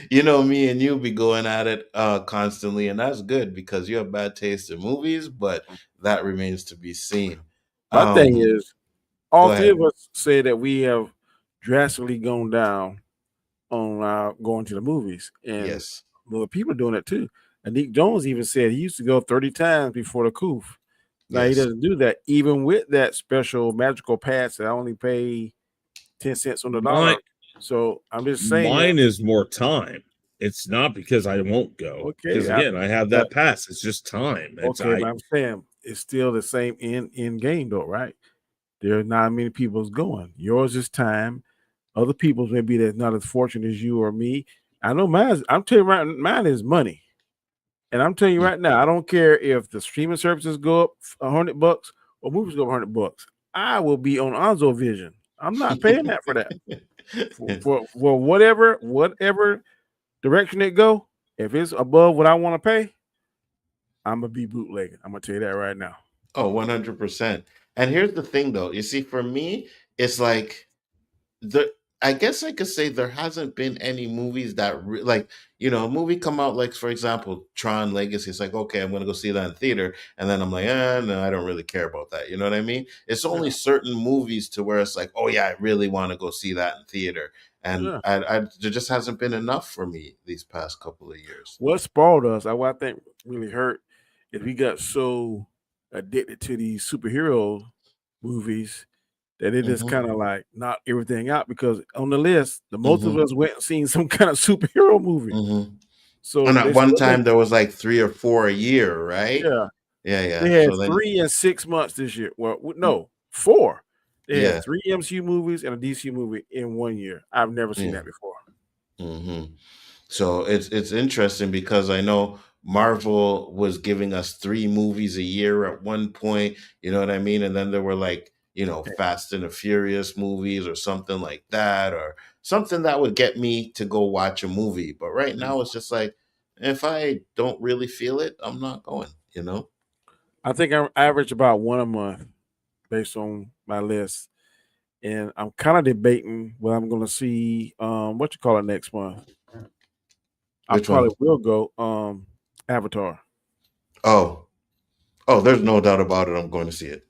you know, me and you be going at it constantly, and that's good because you have bad taste in movies, but that remains to be seen. My thing Um, is, all Go three ahead. of us say that we have drastically gone down on going to the movies, and Yes. well, people are doing it too. And Nick Jones even said he used to go 30 times before the coup. Now he Yes. doesn't do that, even with that special magical pass that I only pay 10 cents on the Mine, dollar. So I'm just saying, mine is more time. It's not because I won't go. okay, Because again, I have but that pass. It's just time. It's okay, but I'm saying it's still the same in game though, right? There are not many people's going. Yours is time. Other people's maybe that's not as fortunate as you or me. I know mine. I'm telling you right, mine is money. And I'm telling you right now, I don't care if the streaming services go up $100 or movies go up $100. I will be on Onzo Vision. I'm not paying that for that. For whatever direction it go. If it's above what I want to pay, I'm gonna be bootlegging. I'm gonna tell you that right now. Oh, 100%. And here's the thing though. You see, for me, it's like the I guess I could say there hasn't been any movies that like a movie come out like for example Tron Legacy. It's like okay, I'm gonna go see that in theater, and then I'm like, no, I don't really care about that. You know what I mean? It's only Yeah, certain movies to where it's like, oh yeah, I really want to go see that in theater, and yeah. there just hasn't been enough for me these past couple of years. What spoiled us, what I think really hurt, is we got so addicted to these superhero movies that it just Hmm. kind of like knocked everything out because on the list, the most of Hmm. us went and seen some kind of superhero movie. Hmm. And So at they one still time make there was like 3 or 4 a year, right? yeah. Yeah. They had So then 3 in 6 months this year. Well, no, 4. They had yeah, 3 MCU movies and a DC movie in 1 year. I've never seen yeah. that before. Hmm. So it's interesting because I know Marvel was giving us 3 movies a year at one point, you know what I mean? And then there were like, Fast and the Furious movies or something like that, or something that would get me to go watch a movie. But right now it's just like if I don't really feel it, I'm not going. I think I average about 1 a month based on my list. And I'm kind of debating what I'm gonna see. What you call it next month? I Which one? probably will go. Avatar. Oh, there's no doubt about it. I'm going to see it.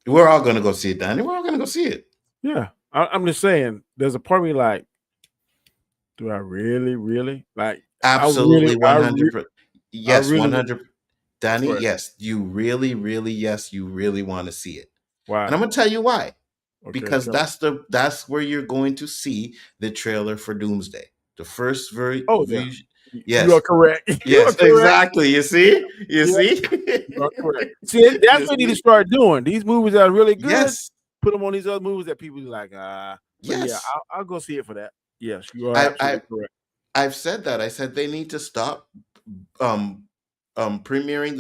We're all going to go see it, Danny. We're all going to go see it. Yeah, I'm just saying. There's a part of me like, do I really like? Absolutely I 100%. Yes, really. 100. Danny, What? yes, you really, really, yes, you really want to see it. And Why? I'm gonna tell you why. Okay, Because tell me. that's where you're going to see the trailer for Doomsday. The first Oh yeah, you are yes, correct. You are yes, correct. exactly. You see? You Yeah, see? you are correct. See, that's You what you need to see? start doing. These movies that are really good. Yes, Put them on these other movies that people like. But yeah, yes. I'll go see it for that. Yes, you are I, I absolutely correct. I've said that. I said they need to stop um premiering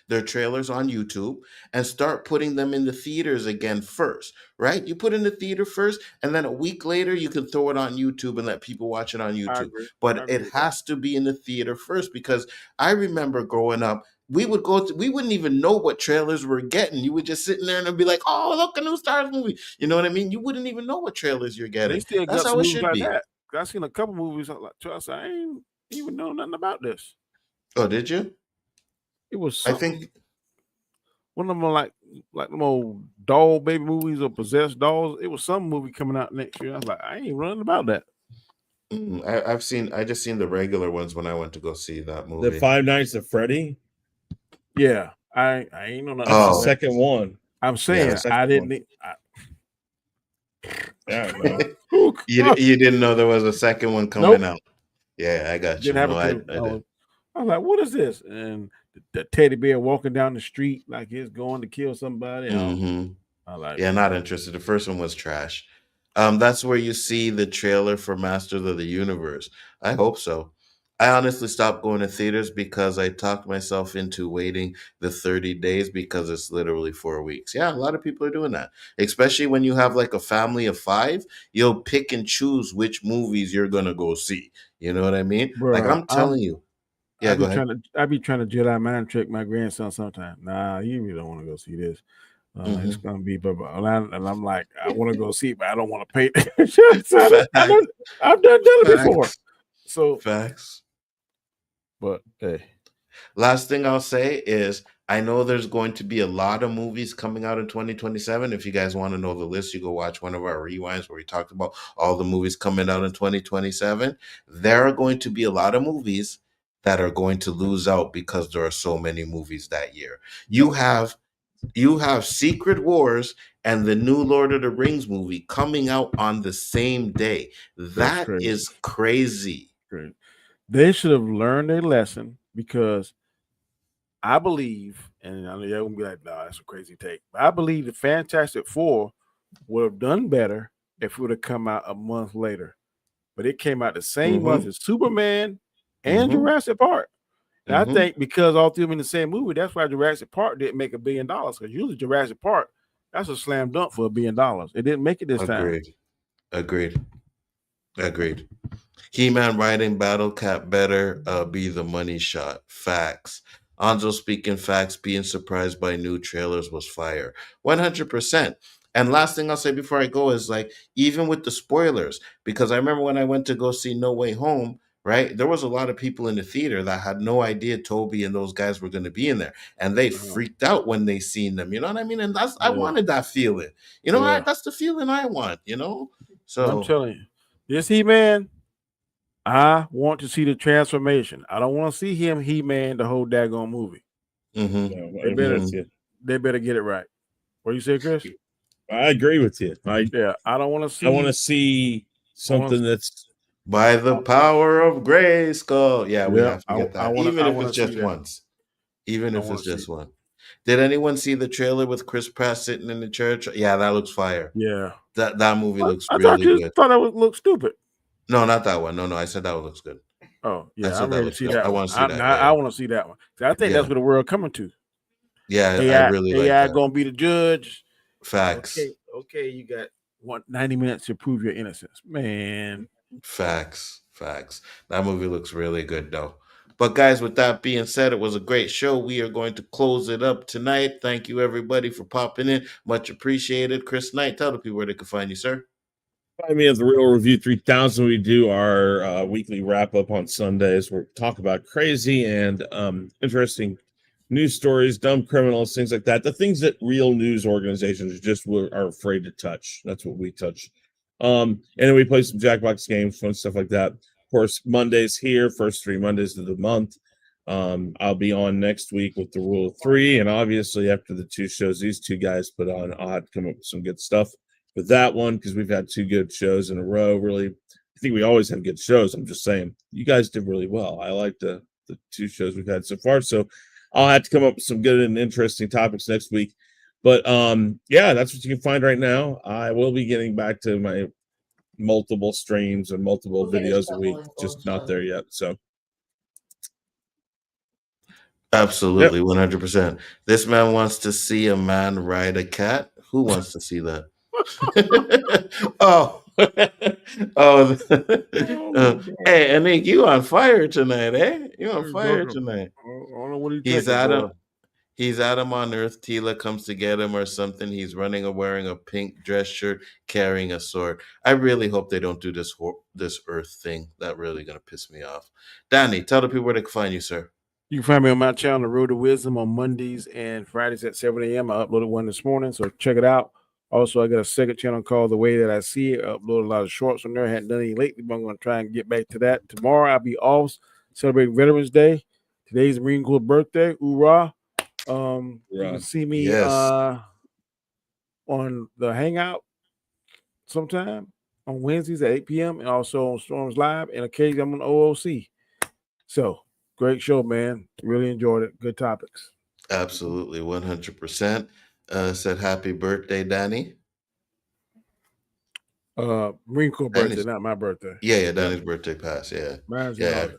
their trailers on YouTube and start putting them in the theaters again first, right? You put in the theater first, and then a week later you can throw it on YouTube and let people watch it on I YouTube. agree. I But it agree with that. has to be in the theater first because I remember growing up, we wouldn't even know what trailers we're getting. You would just sitting there and be like, "Oh, look, a new Stars movie." You know what I mean? You wouldn't even know what trailers you're They getting. still That's got how some it movies should like be. that. I seen a couple movies like I ain't even know nothing about this. Oh, did you? It was I something. think One of them like them old doll baby movies or possessed dolls. It was some movie coming out next year. I was like, I ain't running about that. I just seen the regular ones when I went to go see that the movie. Five Nights at Freddy. Yeah, I ain't know nothing That's the about Oh, that. second one. I'm yeah. The saying second I one. didn't. Yeah, no. You didn't know there was a second one coming Nope, out. Yeah, I got didn't you. have No, a I clue. did. I was like, what is this? And the teddy bear walking down the street like he's going to kill somebody. Hmm. I like, Yeah, not interested. The first one was trash. That's where you see the trailer for Masters of the Universe. I hope so. I honestly stopped going to theaters because I talked myself into waiting the 30 days because it's literally 4 weeks. Yeah, a lot of people are doing that. Especially when you have like a family of five, you'll pick and choose which movies you're gonna go see. You know what I mean? Like Bro, I'm telling you. I Yeah, go be ahead. trying to Jedi mind trick my grandson sometimes. Nah, you really don't want to go see this. It's Hmm. gonna be blah, blah. And I'm like, I want to go see it, but I don't want to pay. Facts. I've done it before. Facts. So, Facts. but hey, Last thing I'll say is I know there's going to be a lot of movies coming out in 2027. If you guys want to know the list, you go watch one of our rewinds where we talked about all the movies coming out in 2027. There are going to be a lot of movies that are going to lose out because there are so many movies that year. yep, You have Secret Wars and the new Lord of the Rings movie coming out on the same day. that's That crazy. is crazy. Great. They should have learned a lesson because I believe, and I know y'all gonna be like, "Nah, that's a crazy take." But I believe the Fantastic Four would have done better if it would have come out a month later. But it came out the same month Mm-hmm. as Superman and Mm-hmm. Jurassic Park. And I Mm-hmm. think because all three of them in the same movie, that's why Jurassic Park didn't make $1 billion. Because usually Jurassic Park, that's a slam dunk for $1 billion. It didn't make it this time. Agreed. Agreed. Agreed. He-Man riding Battle Cat better be the money shot. Facts. Anzo speaking facts, being surprised by new trailers was fire. 100%. And last thing I'll say before I go is like, even with the spoilers, because I remember when I went to go see No Way Home, right? There was a lot of people in the theater that had no idea Toby and those guys were going to be in there. And they Uh-huh. freaked out when they seen them. You know what I mean? And I Yeah. wanted that feeling. Yeah. That's the feeling I want, But I'm So, telling you, this He-Man, I want to see the transformation. I don't want to see him He-Man the whole daggone movie. mm-hmm, No, I They agree better with you. get it right. What do you say, Chris? I agree with you. Yeah, I don't want to I want to see. see something that's by the power of Grayskull. Yeah, we Yeah, have to get I that. want to. Even I if want it's to see just that. once. Even I if want it's to see. just one. Did anyone see the trailer with Chris Pratt sitting in the church? Yeah, that looks fire. Yeah, That movie looks I thought really you good. thought that would look stupid. No, not that one. No, I said that one looks good. Oh I yeah, said I'm that ready to looks see good. I that one. want to see that. Yeah, I want to see that one. See, I think yeah. that's what the world coming to. Yeah, I really like AI that. gonna be the judge. Facts. Okay, you got 90 minutes to prove your innocence, man. Facts. Facts. That movie looks really good though. But guys, with that being said, it was a great show. We are going to close it up tonight. Thank you everybody for popping in. Much appreciated. Chris Knight, tell the people where they can find you, sir. Find me as the Real Review 3000. We do our weekly wrap up on Sundays. We talk about crazy and interesting news stories, dumb criminals, things like that. The things that real news organizations just are afraid to touch. That's what we touch. And then we play some Jackbox games, fun stuff like that. Of course, Mondays here, first 3 Mondays of the month. I'll be on next week with the Rule of Three, and obviously after the two shows these two guys put on, I'll have to come up with some good stuff with that one because we've had two good shows in a row. Really, I think we always have good shows. I'm just saying, you guys did really well. I like the two shows we've had so far. So I'll have to come up with some good and interesting topics next week. But yeah, that's what you can find right now. I will be getting back to my multiple streams and multiple videos a week, just not there yet. So yep. Absolutely, 100%. This man wants to see a man ride a cat. Who wants to see that? Oh, oh, Oh my god, hey, Anik, you on fire tonight, eh? You on you're fire joking. tonight. I don't know what he's He's drinking, Adam. boy. He's Adam on Earth. Tila comes to get him or something. He's running or wearing a pink dress shirt, carrying a sword. I really hope they don't do this Earth thing. That really gonna piss me off. Danny, tell the people where they can find you, sir. You can find me on my channel, The Road to Wisdom, on Mondays and Fridays at 7 a.m. I uploaded one this morning, so check it out. Also, I got a second channel called The Way That I See It. I upload a lot of shorts on there. I hadn't done any lately, but I'm going to try and get back to that. Tomorrow, I'll be off celebrating Veterans Day. Today's Marine Corps birthday. Hoorah. You can see me Yes. on the Hangout sometime on Wednesdays at 8 p.m. and also on Storms Live, and occasionally I'm on OOC. So, great show, man. Really enjoyed it. Good topics. Absolutely, 100%. Said happy birthday, Danny. Marine Corps birthday, Danny's, not my birthday. yeah, Danny's birthday pass. Yeah, Mine's in yeah, August.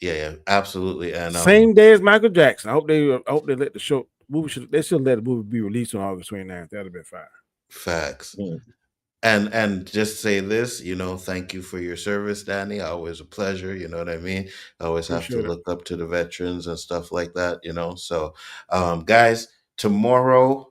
yeah, absolutely. And Same day as Michael Jackson. I hope they let the show movie they should let the movie be released on August 29th. That'd have been fine. facts. Mm. And just say this, thank you for your service, Danny. Always a pleasure. You know what I mean? I always have to Appreciate it. look up to the veterans and stuff like that. So, guys, tomorrow.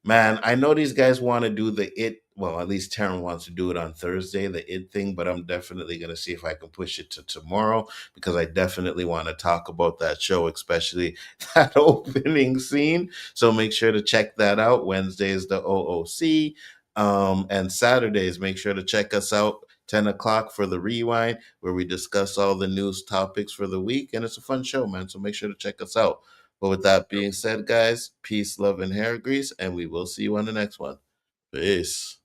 Man, I know these guys want to do the it. Well, at least Taryn wants to do it on Thursday, the it thing, but I'm definitely going to see if I can push it to tomorrow because I definitely want to talk about that show, especially that opening scene. So make sure to check that out. Wednesday is the OOC. And Saturdays, make sure to check us out 10 o'clock for the rewind where we discuss all the news topics for the week. And it's a fun show, man. So make sure to check us out. But with that being said, guys, peace, love, and hair grease, and we will see you on the next one. Peace.